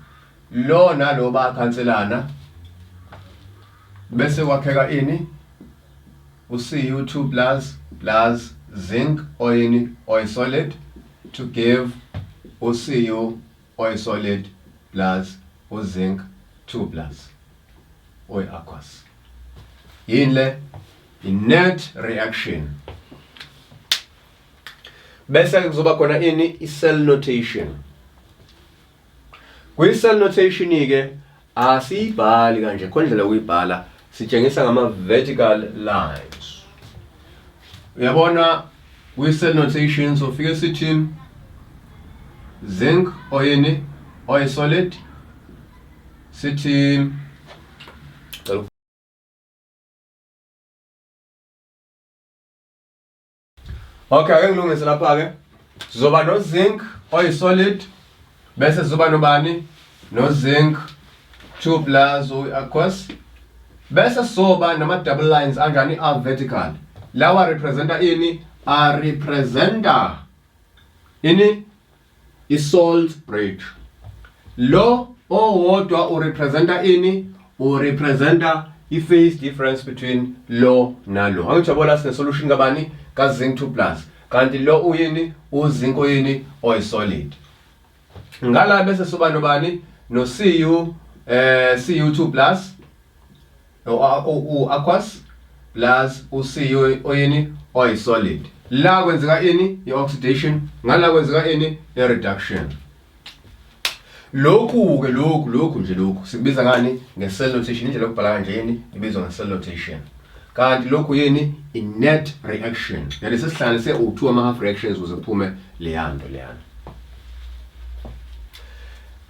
Lo nalo bakhanselana bese kwakheka ini Cu2 plus zinc oil solid to give Cu oil solid plus zinc 2 plus oil aqueous. Yinle net reaction. Bese kuzoba khona ini i-cell notation. Kwi-cell notation ke asiyibhali kanje khondlela ukuyibhala sitshengisa ngama vertical lines. Uyabona kwi-cell notation so fike sithi zinc oil solid sithi okay ake ngilungise lapha ke sizoba no zinc oil solid bese sizoba nobani no zinc 2 plus aqueous bese sizoba nama double lines anjani are vertical lawa representa ini representa ini i-salt bridge. Lo owodwa urepresenta ini urepresenta i-phase difference between lo nalo. Angijabula sine solution kabani ka zinc 2 plus kanti lo uyini uzinc oil solid. Ngala bese soba nobani no Cu2 plus aqueous plus Cu oil solid. La kwenzeka ini i-oxidation, ngala kwenzeka ini i-reduction. Lokhu ke lokhu sikubiza ngani nge-cell notation, indlela yokubhala kanjeni ibizwa nge-cell notation. Kanti lokhu yini i-net reaction. Yale sesihlanganise u2 ama-half reactions ukuze kuphume leyando.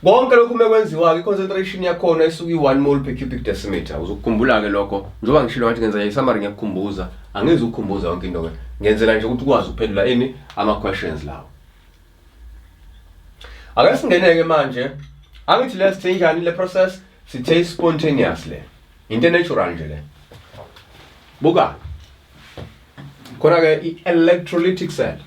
Bonke lokhu mekwenziwa ke concentration yakhona isuka i1 mole per cubic decimeter. Uzukukhumbula ke lokho. Njengoba ngishilo ngathi ngenza i-summary ngiyakukhumbuza, angeze ukukhumbuza yonke into ke. Ngenzela nje ukuthi ukwazi ukuphendula ini ama questions lawo. Ake singeneke manje. Angithi let's change njani le process? Sithe spontaneously. Into natural nje le. Buka. Khona ke i-electrolytic cell.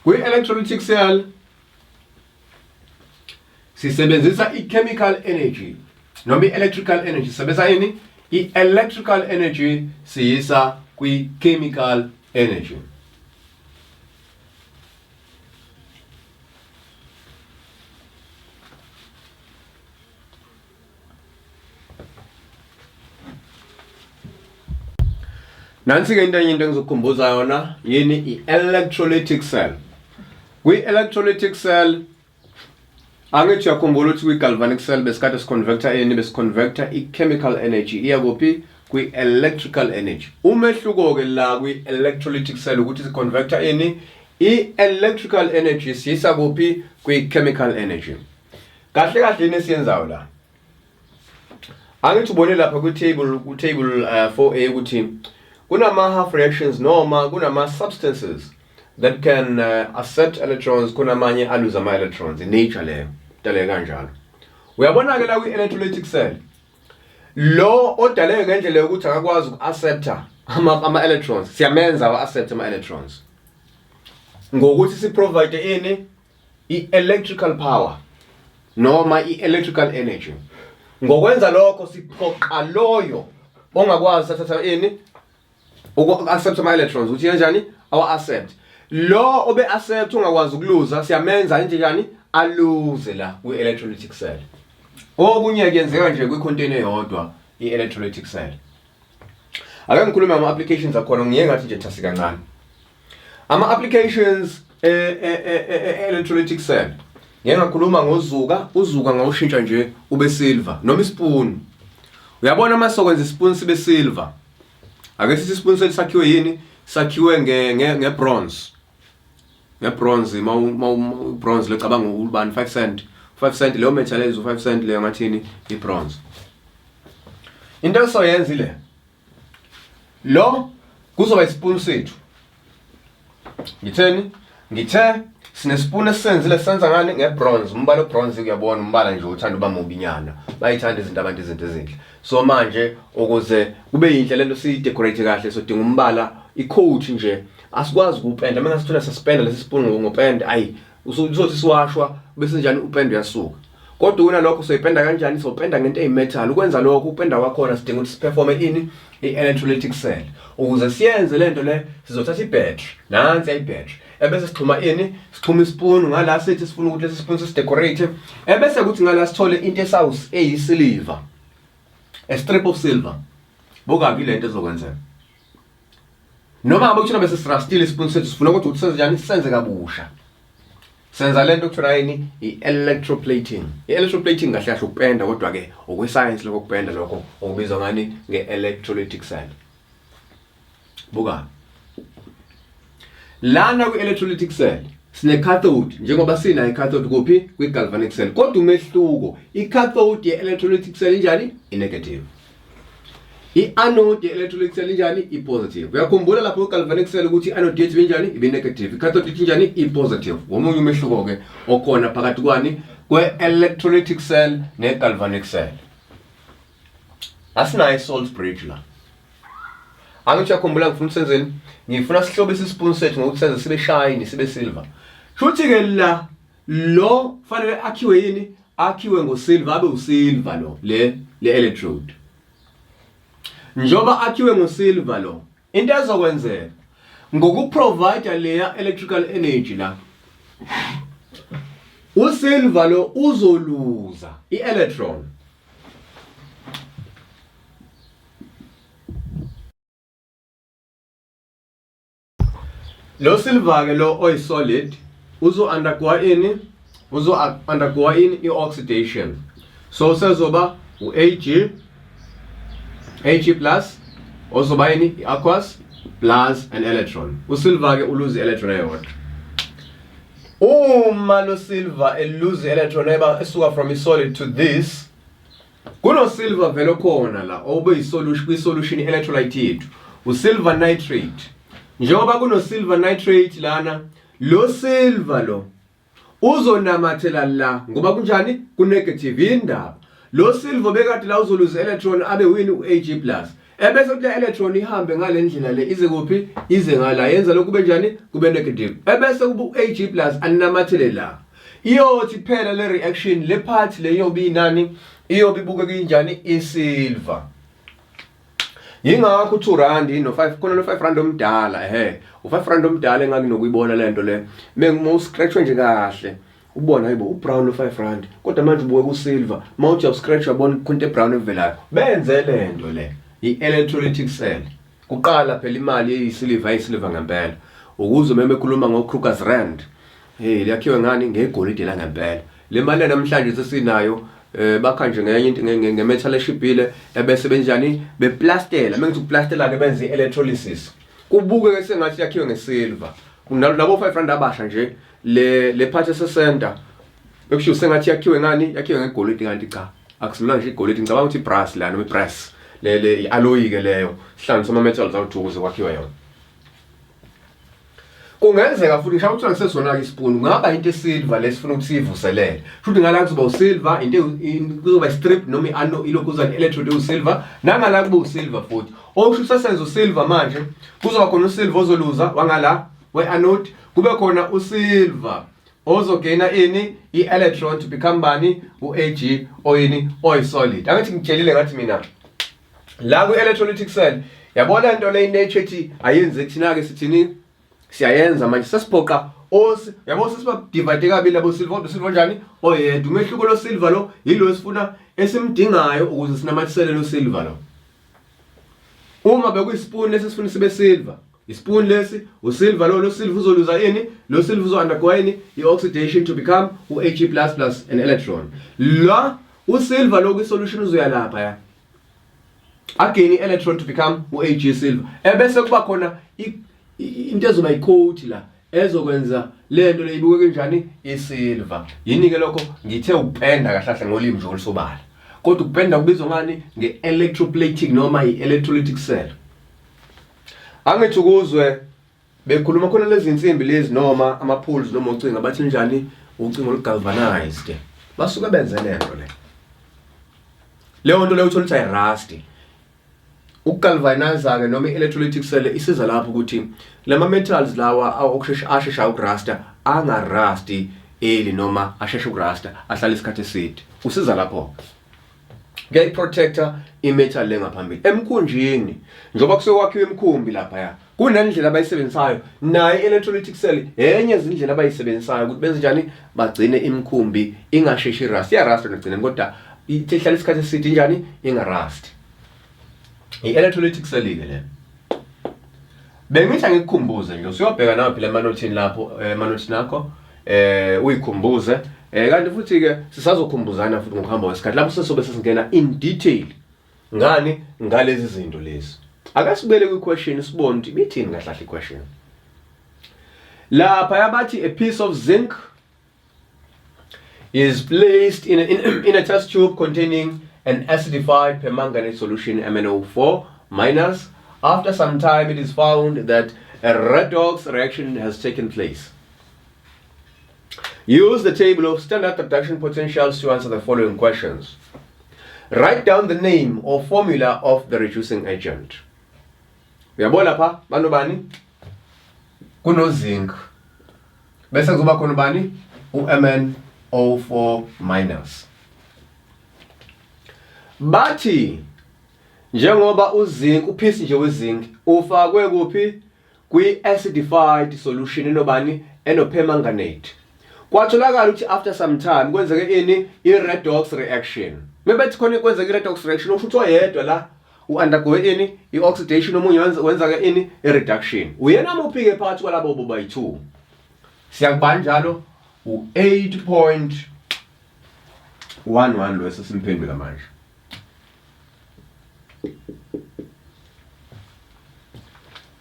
Kwi-electrolytic cell sisebenzisa i-chemical energy noma i-electrical energy. Sisebenzisa ini? I-electrical energy siyisa kwi-chemical energy. Nansi ke into engizokukhumbuza yona yini i-electrolytic cell. Kwi-electrolytic cell angithi yakhumbula ukuthi kwi-galvanic cell besikade siconverter besiconverter i-chemical energy iya kuphi kwi-electrical energy. Umehluko ke la kwi-electrolytic cell ukuthi siconverter i-electrical energy siyisa kuphi kwi-chemical energy. Kahle nesiyenzayo la. Angithi ubone lapha ku-table 4A ukuthi kunama half reactions noma kunama substances that can accept electrons, kunamanye alose ama electrons. In nature leyo dale kanjalo. Uyabona ke la kwi-electrolytic cell lo odaleke ngendlela yokuthi akakwazi uku-accepta ama electrons, siyamenza wa-accept ama electrons ngokuthi siprovide i-electrical power noma i-electrical energy. Ngokwenza lokho siphoqa loyo ongakwazi thatha uku-accept ama electrons uthi kanjani awa-accept. Lo obe accept ungakwazi ukuluza siyamenza njani aluze la kwi-electrolytic cell. Okunye kuyenzeka nje kwi-container eyodwa i-electrolytic cell. Ake ngikhuluma ngama-applications akhona ngiye ngathi nje thasi kancane. Ama-applications electrolytic cell. Ngeke ngakhuluma ngozuka, uzuka ngawushintsha nje ube silver noma ispoon. Uyabona uma sokwenza ispoon sibe silver. Ake sithi ispoon sethu sakhiwe yini? Sakhiwe nge-bronze. Nge-bronze, bronze lecabanga ubani 5 cent. 5 cent leyo metal ezo 5 cent leyo ngathini i-bronze. Into soyenza ile. Lo kuzoba ispoon sethu. Ngithe sinespoon esenzile senza ngani ngebronze. Umbala obronze uyabona umbala nje uthanda uba mubinyana. Bayithanda izinto abantu izinto ezinhle. So manje ukuze kube yinhle lento siyidecorate kahle so dinga umbala i-coat nje asikwazi ukupenda manje sithola suspenda lesi spoon ngopenda ayi uzothi siwashwa bese njani upenda uyasuka. Kodwa una lokho soyipenda kanjani sopenda ngento eyimetal ukwenza lokho upenda kwakhona sidinga ukuthi siperforme ini i-electrolytic cell ukuze siyenze lento le sizothatha i-battery nansi i-battery ebese sixhuma ini sixhuma ispoon ngala sithi sifuna ukuthi lesi spoon sidecorate ebese kuthi ngala sithole into esawus eyisilver a strip of silver bokabi lento ezokwenzeka noma ngabe kuthina bese sirastile ispoon sethu sifuna ukuthi senze njani senze kabusha senza lento kuthiwa yini i-electroplating. I-electroplating kahle kahle ukupenda kodwa ke okwe-science lokho kupenda lokho okubizwa ngani nge-electrolytic cell. Buka lana kwi-electrolytic cell sine-cathode njengoba sina i-cathode kuphi kwi-galvanic cell kodwa umehluko i-cathode ye-electrolytic cell injani i-negative. I-anode ye-electrolytic cell injani i-positive. Uyakhumbula lapho ku-galvanic cell ukuthi i-anode yethu injani ibe-negative, i-cathode yethu injani i-positive. Womunye umehluko ke okhona phakathi kwani kwe-electrolytic cell ne-galvanic cell. Asinayo i-salt bridge la. Angithi uyakhumbula ngifuna usenzeni? Ngifuna sihlobise ispoon sethu ngokuthi senze sibe shine sibe silver. Shuthi ke la lo fanele akhiwe yini? Akhiwe ngosilver abe usilver lo le electrode. Njoba akhiwe ngosilver lo into ezokwenzeka ngokuprovide leya electrical energy la usilver lo uzoluza i-electron lo silver ke lo oy solid uzo undergo ini i-oxidation so sezoba Ag plus ozoba yini i-aqueous plus an electron. Usilver ke uluze electron eyodwa. Uma lo silver eluze electron esuka from solid to this kuno silver vele khona la obe isolution kwi-solution electrolyte yethu usilver nitrate. Njengoba kuno silver nitrate lana lo silver lo uzonamathela la ngoba kunjani ku-negative indaba. Lo silver bekade la uzoluze electron abe wini u-Ag plus. Ebese kuthi electron ihambe ngale ndlela le ize kuphi ize ngala yenza lokhu kube njani kube negative. Ebese kuba u-Ag plus anamathele la. Iyothi phela le reaction le part le yobi nani iyobi buke kanjani isilver. Yingakho u2 no5 khona no5 rand omdala u5 rand omdala engaki nokuyibona lento le. Mengimo scratchwe nje kahle. Ubona hayibo ubrown no5 rand kodwa manje ubuke ku-silver mawuthi uscratch wabona khonto ebrown evelayo benze lento le i-electrolytic cell kuqala phela imali eyisilver ngempela ukuze meme ekhuluma ngo-Kruger's rand liyakhiwe ngani ngegolide la ngempela le mali namhlanje sesinayo bakha nje ngenye into ngemetal eshibhile ebese benjani beplastela mengithi ukuplastela ke benze i-electrolysis kubuke ke sengathi yakhiwe ngesilver nabo 5 rand abasha nje le part esecenter bekusho sengathi yakhiwe ngani yakhiwe ngegolide kanti cha akusimla nje igolide ngicabanga ukuthi brass la noma brass le alloy ke leyo sihlanganisa ama metals awujukuze kwakhiwa yona kungenzeka futhi ngisho ukuthi ngisesona ke ispoon ngaba into esilver lesifuna ukuthi sivuselele futhi ngala kuzoba usilver into kuzoba istrip noma ilokuzana electrode usilver nangala kuba usilver futhi okusho sesenza usilver manje kuzoba khona usilver ozoluza wangala we-anode kube khona usilver ozogaina ini i-electron to become bani u-Ag oyini oyi-solid. Angithi ngitshelile ngathi mina la ku-electrolytic cell yabona into le nature ethi ayenze kuthina ke sithini siyayenza manje sesiphoqa yabo sesibadivide kabili labo silver njani oyedwa umehluko lo silver lo yilo esifuna esimdingayo ukuze sinamathisele lo silver lo. Uma bekuyispoon lesi sifuna sibe silver, ispoon lesi usilver lo silver uzoluza yini, lo silver uzo-undergo yini i-oxidation to become u-Ag++ an electron. La usilver lo kwi-solution uzoya lapha ya again i-electron to become u-Ag silver, ebese kuba khona into ezoba yi-coat la ezokwenza lento leyibukeke njani isilver. Yini ke lokho ngithe ukupenda kahle ngolimi nje olusobala, kodwa ukupenda kubizwa ngani nge-electroplating noma i-electrolytic cell. Angithi ukuzwe bekhuluma khona lezi insimbi lezi noma ama-poles noma ucingo bathi njani ucingo olu-galvanized, basuke benze lento le. Leyo nto leyo uthola ukuthi ayi-rust. Ukugalvanize-ke noma i-electrolytic cell isiza lapho ukuthi lama metals lawa ashesha ukurasta angarasti eli noma ashesha ukurasta ahlala isikhathi eside. Usiza lapho ke protector imetal lengaphambili emkhunjini njoba kusekwakhiwa imkhumbi lapha ya kunendlela abayisebenzisayo nayo i-electrolytic cell enye izindlela abayisebenzisayo ukuthi benze njani bagcine imkhumbi ingasheshi rust. Iyarasta nogcineni kodwa ihlala isikhathi eside njani ingarasti. I-electrolytic cell ke le bengithi ngikukhumbuze nje usiyobheka nawe phela emanotini lapho emanotini akho uyikhumbuze kanti futhi ke sisazokhumbuzana futhi ngokuhamba kwesikhathi lapho sesobe sesingena in detail ngani ngalezi zinto lezi. Ake sibele kwi-question sibone ukuthi bithini kahle i-question lapha yabathi a piece of zinc is placed in a test tube containing an acidified permanganate solution MnO4 minus. After some time it is found that a redox reaction has taken place. Use the table of standard reduction potentials to answer the following questions. Write down the name or formula of the reducing agent. Uyabona lapha bano bani kuno zinc bese kuzoba khona bani uMnO4 minus. Bathi njengoba uzinc uphisi nje wezinc ufakwe kuphi kwi-acidified solution enobani enopermanganate, kwatholakala ukuthi after some time kwenzeke ini i-redox reaction. Mebethi khona kwenzeka i-redox reaction usho ukuthi oyedwa la u-undergo ini i-oxidation omunye wenza-ke ini i-reduction. Uyena muphi-ke phakathi kwalabo bobayi-2 siyakubani njalo u-8.11 lo esesimphendula manje.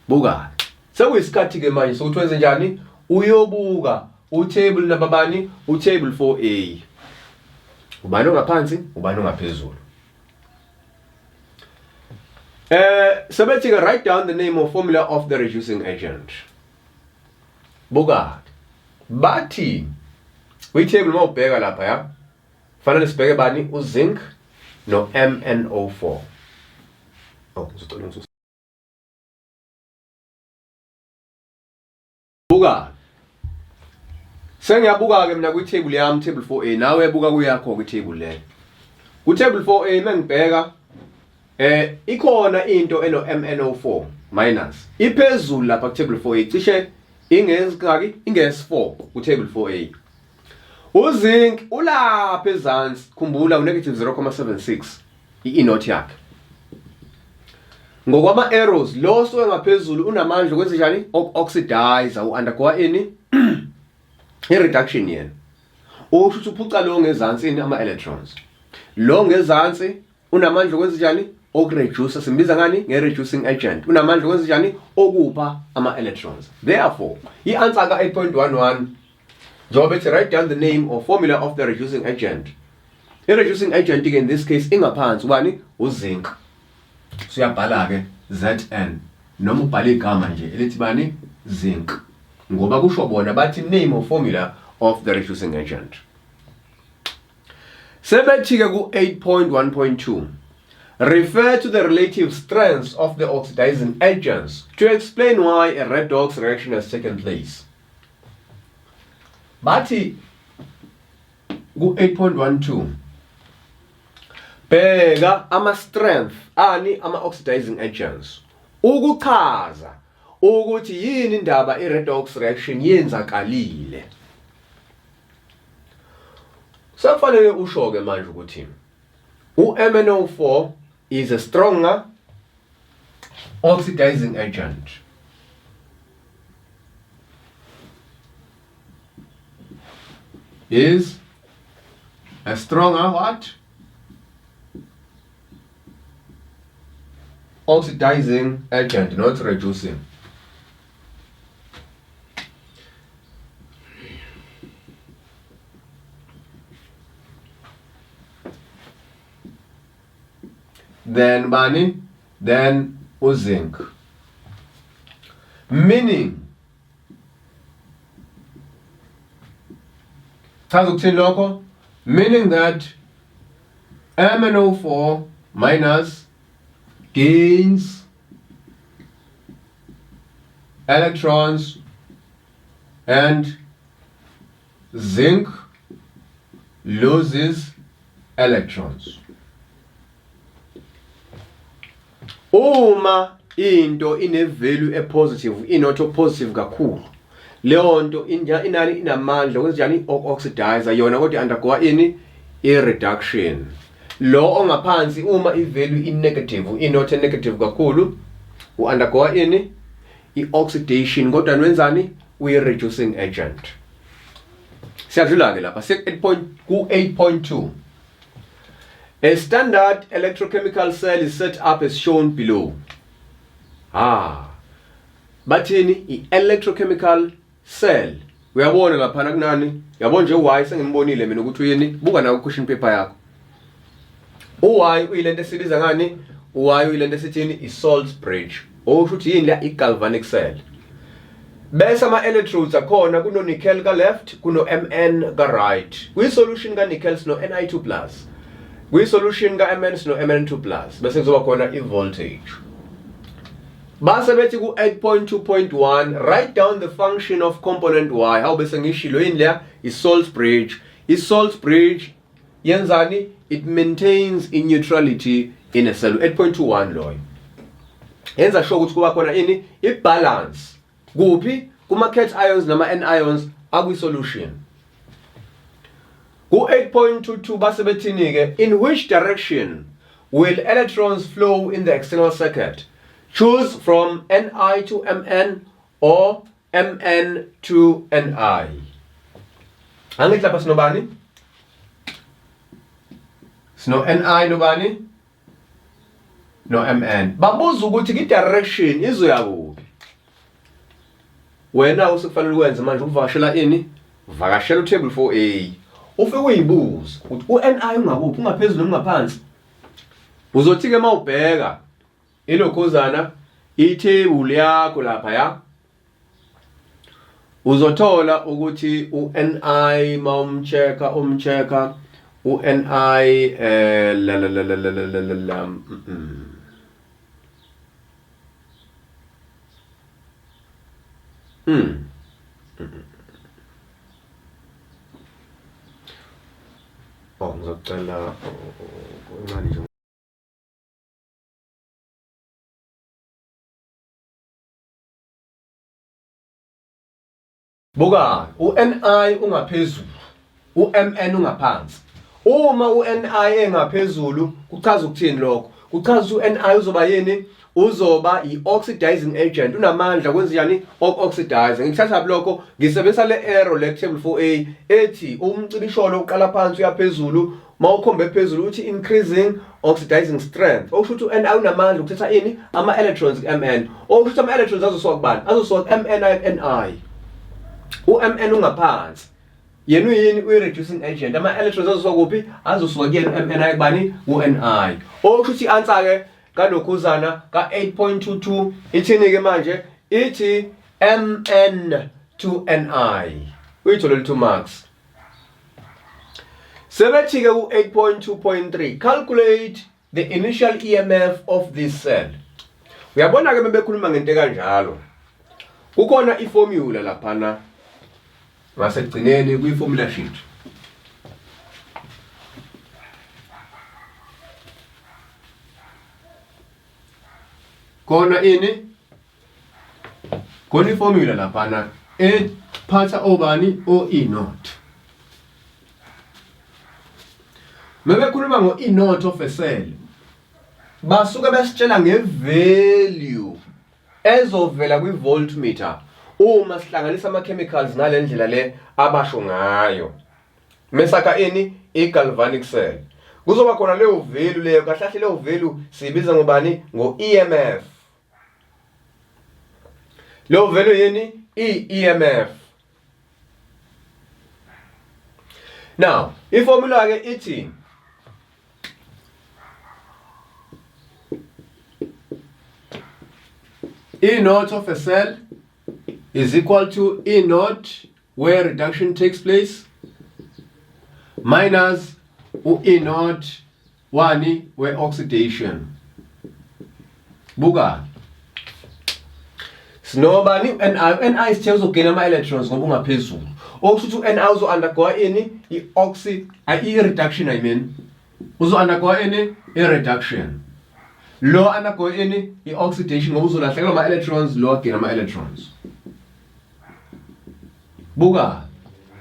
Buka sekuyisikhathi ke manje sokuthi wenze njani uyobuka utable number bani utable 4A ubani ongaphansi ubani ongaphezulu. Sebethi ke write down the name or formula of the reducing agent. Buka bathi kwi-table mawubheka lapha ya fanele sibheke bani uzinc no MnO4. Buka sengiyabuka ke mina kwi-table yami table 4A nawe buka kuyakho kwi-table le. Ku-table 4A mengibheka ikhona into eno MnO4 minus iphezulu lapha ku-table 4A cishe ingezikaki ingesi4 ku-table 4A. Uzinc ulapha ezansi khumbula u-negative 0.76 i-note yakhe. Ngokwama arrows lo sowe ngaphezulu unamandla okwenza njani oxidize u-undergo ini i-reduction yena. Usho ukuthi uphuca lo ngezansi ini ama-electrons. Lo ngezansi unamandla okwenza njani okureduce, simbiza ngani nge-reducing agent. Unamandla okwenza njani okupha ama-electrons. Therefore i-answer ka 8.11 njengoba bethi write down the name or formula of the reducing agent. I-reducing agent in this case ingaphansi ubani uzinc. Siyabhala ke Zn noma ubhala igama nje elithi bani zinc ngoba kusho bona bathi name or formula of the reducing agent. Sebethi ke ku 8.1.2 refer to the relative strengths of the oxidizing agents to explain why a redox reaction has taken place. Bathi ku 8.12 bheka ama strength ani ama oxidizing agents ukuchaza ukuthi yini indaba i-redox reaction yenzakalile. Sekufanele usho ke manje ukuthi u-MnO4 is a stronger oxidizing agent. Is a stronger what? Oxidizing agent, not reducing. Then bani, then zinc. Meaning, meaning that MnO4 minus gains electrons and zinc loses electrons. Uma into ine value e positive, inotho positive kakhulu, leyo nto inani inamandla kwenzani oxidizer yona kodwa undergo ini i-reduction. Lo ongaphansi uma i-value i-negative, inotho negative kakhulu, u-undergo ini i-oxidation kodwa nwenzani uyi-reducing agent. Siyadlula ke lapha ku 8.2. A standard electrochemical cell is set up as shown below. Bathini i-electrochemical cell. Uyabona lapha kunani? Yabona nje y sengimbonile mina ukuthi uyini? Buka na question paper yakho. Y uyilento esibiza ngani? Y uyilento esithini i-salt bridge. Okusho ukuthi yini la i-galvanic cell. Bese ama electrodes akhona kuno nickel ka left, kuno Mn ka right. Kwi solution ka nickel sino Ni2+. Kwi solution ka Mn sino Mn2+. Bese kuzoba khona i-voltage. Base bethi ku 8.2.1 write down the function of component Y. How bese ngishilo yini la i-salt bridge. I-salt bridge yenzani? It maintains in neutrality in a cell. 8.21 loyo. Yenza sure ukuthi kuba khona ini i-balance. Kuphi? Kuma cation ions nama anions akwi solution. Ku 8.22 base bethini ke, in which direction will electrons flow in the external circuit? Choose from Ni to Mn or Mn to Ni. Angithi lapha sinobani? Sino Ni nobani? No Mn. Babuza ukuthi ki direction izoya kuphi? Wena usekufanele ukwenza manje ukuvakashela ini? Vakashela table 4A. Ufike uyibuza ukuthi u-Ni ungakuphi, ungaphezulu noma ngaphansi. Uzothi ke mawubheka ilokhuzana i-table yakho lapha ya. Uzothola ukuthi u-Ni mawumcheka u-Ni ngizocela imali nje. Buka, u-Ni ungaphezulu, u-Mn ungaphansi. Uma u-Ni engaphezulu kuchaza ukuthini lokho? Kuchaza ukuthi u-Ni uzoba yini? Uzoba i-oxidizing agent, unamandla kwenzani oxidizing. Ngithatha lokho ngisebenzisa le arrow le table 4A ethi umcibisholo uqala phansi uyaphezulu, mawukhombe phezulu uthi increasing oxidizing strength. Okusho ukuthi u-Ni unamandla ukuthatha ini ama electrons Mn. Okusho ukuthi ama electrons azosuka kubani? Azosuka Mn. U-Mn ungaphansi. Yena uyini uyi-reducing agent. Ama electrons azosuka kuphi? Azosuka kuyena Mn kubani? U-Ni. Okusho ukuthi answer ke kalokhuzana ka 8.22 ithini ke manje? Ithi Mn to Ni. Uyitholele 2 marks. Sebethi ke ku 8.2.3 calculate the initial EMF of this cell. Uyabona ke bebekhuluma ngento kanjalo. Kukhona iformula laphana ngasekugcineni kwi-formula sheet. Khona ini khona iformula laphana ephatha obani o E naught. Mebekhuluma ngo E naught of a cell, basuke besitshela ngevalue ezovela kwi voltmeter uma sihlanganisa ama chemicals ngalendlela le abasho ngayo. Mesaka i-galvanic cell. Kuzoba khona leyo value leyo, kahle leyo value siyibiza ngobani? Ngo EMF. Leyo value EMF. Now, i-formula ke ithi E naught of a cell is equal to E naught where reduction takes place minus E naught 1 where oxidation. Buka. Sinobani Ni isithe uzogena ama electrons ngoba ungaphezulu. Okusho Ni uzo undergo i-reduction uzo undergo i-reduction. Lo undergo i-oxidation ngoba uzolahlekelwa ama electrons, lo agena ama electrons. Buka.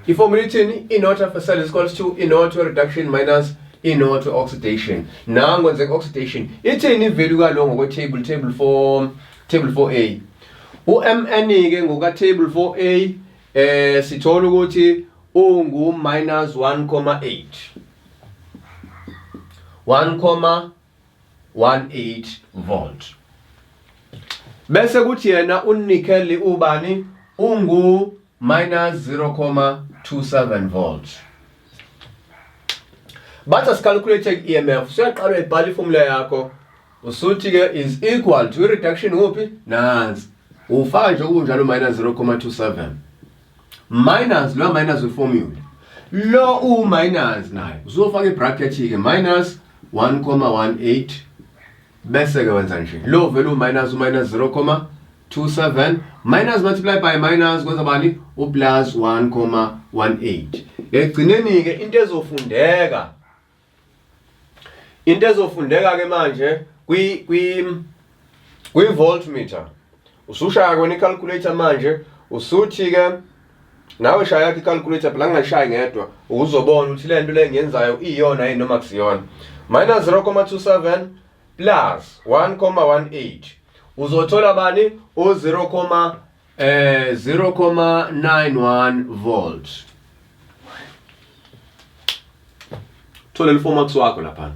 I-formula ithini? E naught of a cell is equal to E naught reduction minus E naught oxidation. Nangu nje oxidation. Ithini i-value kalo ngokwe table 4A. U-Mn ke ngoka table 4A sithola ukuthi ungu minus 1,8. 1,18 volt. Bese kuthi yena unickel ubani ungu minus 0,27 volts. Bathi asicalculate EMF, siyaqala uyibhala iformula yakho usuthi ke is equal to reduction uphi nansi ufaka nje kunjalo minus 0,27 minus lo minus formula lo u minus nayo uzofaka ibracket ke minus 1,18 bese ke wenza nje lo value minus 0,27 minus multiply by minus kwenza bani u plus 1,18. Egcineni ke into ezofundeka ke manje kwi voltmeter usushaya kona i-calculator manje usuthi ke nawe shaya i-calculator phela ngingashayi ngedwa uzobona ukuthi le nto le ngiyenzayo iyona yini noma kusiyona. Minus 0,27 plus 1,18 uzothola bani u 0,91 volts. Thola le format wakho lapha.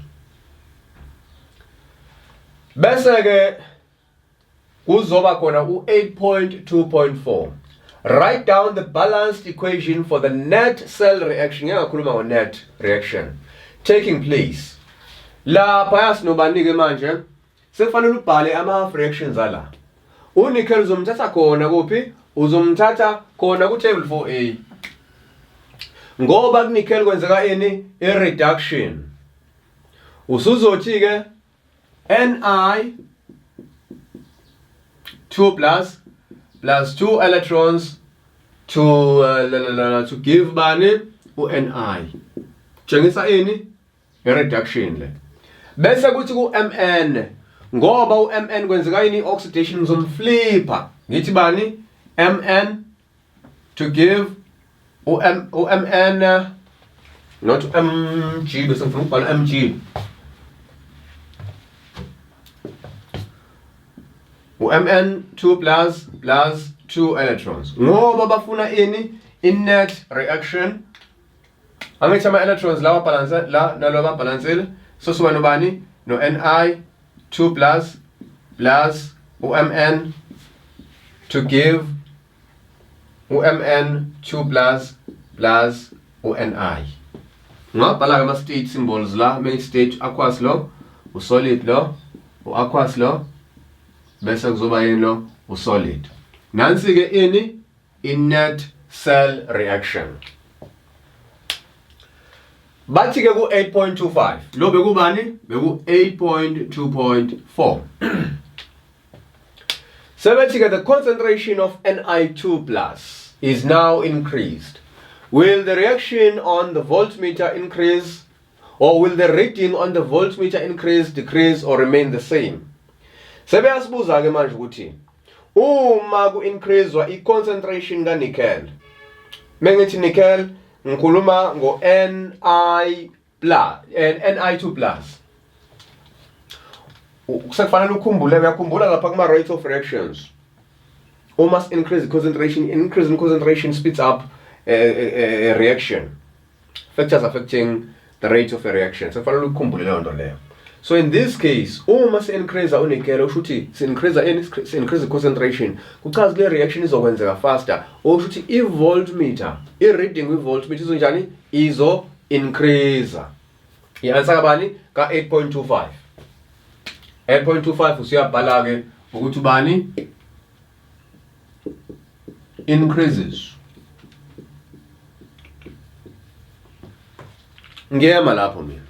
Bese ke kuzoba khona u 8.2.4. Write down the balanced equation for the net cell reaction. Ngiyakhuluma ngo net reaction taking place. Lapha yasinobani ke manje sekufanele ubhale ama half reactions ala. Unickel uzomthatha khona kuphi? Uzomthatha khona ku table 4A. Ngoba kunickel kwenzeka i reduction. Usuzothi ke Ni 2 plus 2 electrons to give bani u Ni. Tshengisa i reduction le. Bese kuthi ku Mn ngoba u Mn kwenzeka oxidation ngizomflipa. Ngithi bani Mn to give u Mn not Mg bese ngifuna ukubhala Mg. Mn 2 plus 2 electrons. Ngoba bafuna in-net reaction. Angithi ama electrons lawa balance la naloba balancele. So siba nobani no Ni 2 plus Mn to give Mn 2 plus Ni. Ngabhala ama state symbols la, main state aqueous lo, u solid lo, u aqueous lo. Bese kuzoba yini lo u solid. Nansi ke in-net cell reaction. Bathi ke ku 8.25 lo bekubani beku 8.2.4. Sebethi ke the concentration of Ni2 plus is now increased. Will the reaction on the voltmeter increase, or will the reading on the voltmeter increase, decrease, or remain the same? Sebeyasibuza ke manje ukuthi uma ku-increasewa i-concentration ka-nickel, mengithi nickel ngikhuluma Ni2 plus. Sekufanele ukhumbule, uyakhumbula lapha kuma-rate of reactions. Uma increase concentration, increase in concentration speeds up a reaction. Factors affecting the rate of a reaction. Sekufanele ukhumbule leyo nto leyo. So in this case, uma se-increase unickel, ushuthi se-increase concentration, kuchaza le reaction izokwenzeka faster. Ushuthi i-voltmeter, i-reading kwi-voltmeter izonjani? Izo-increase. I-answer kabani? Ka-8.25. 8.25 usiyabhala ke ukuthi ubani? Increases. Ngiyema lapho mina.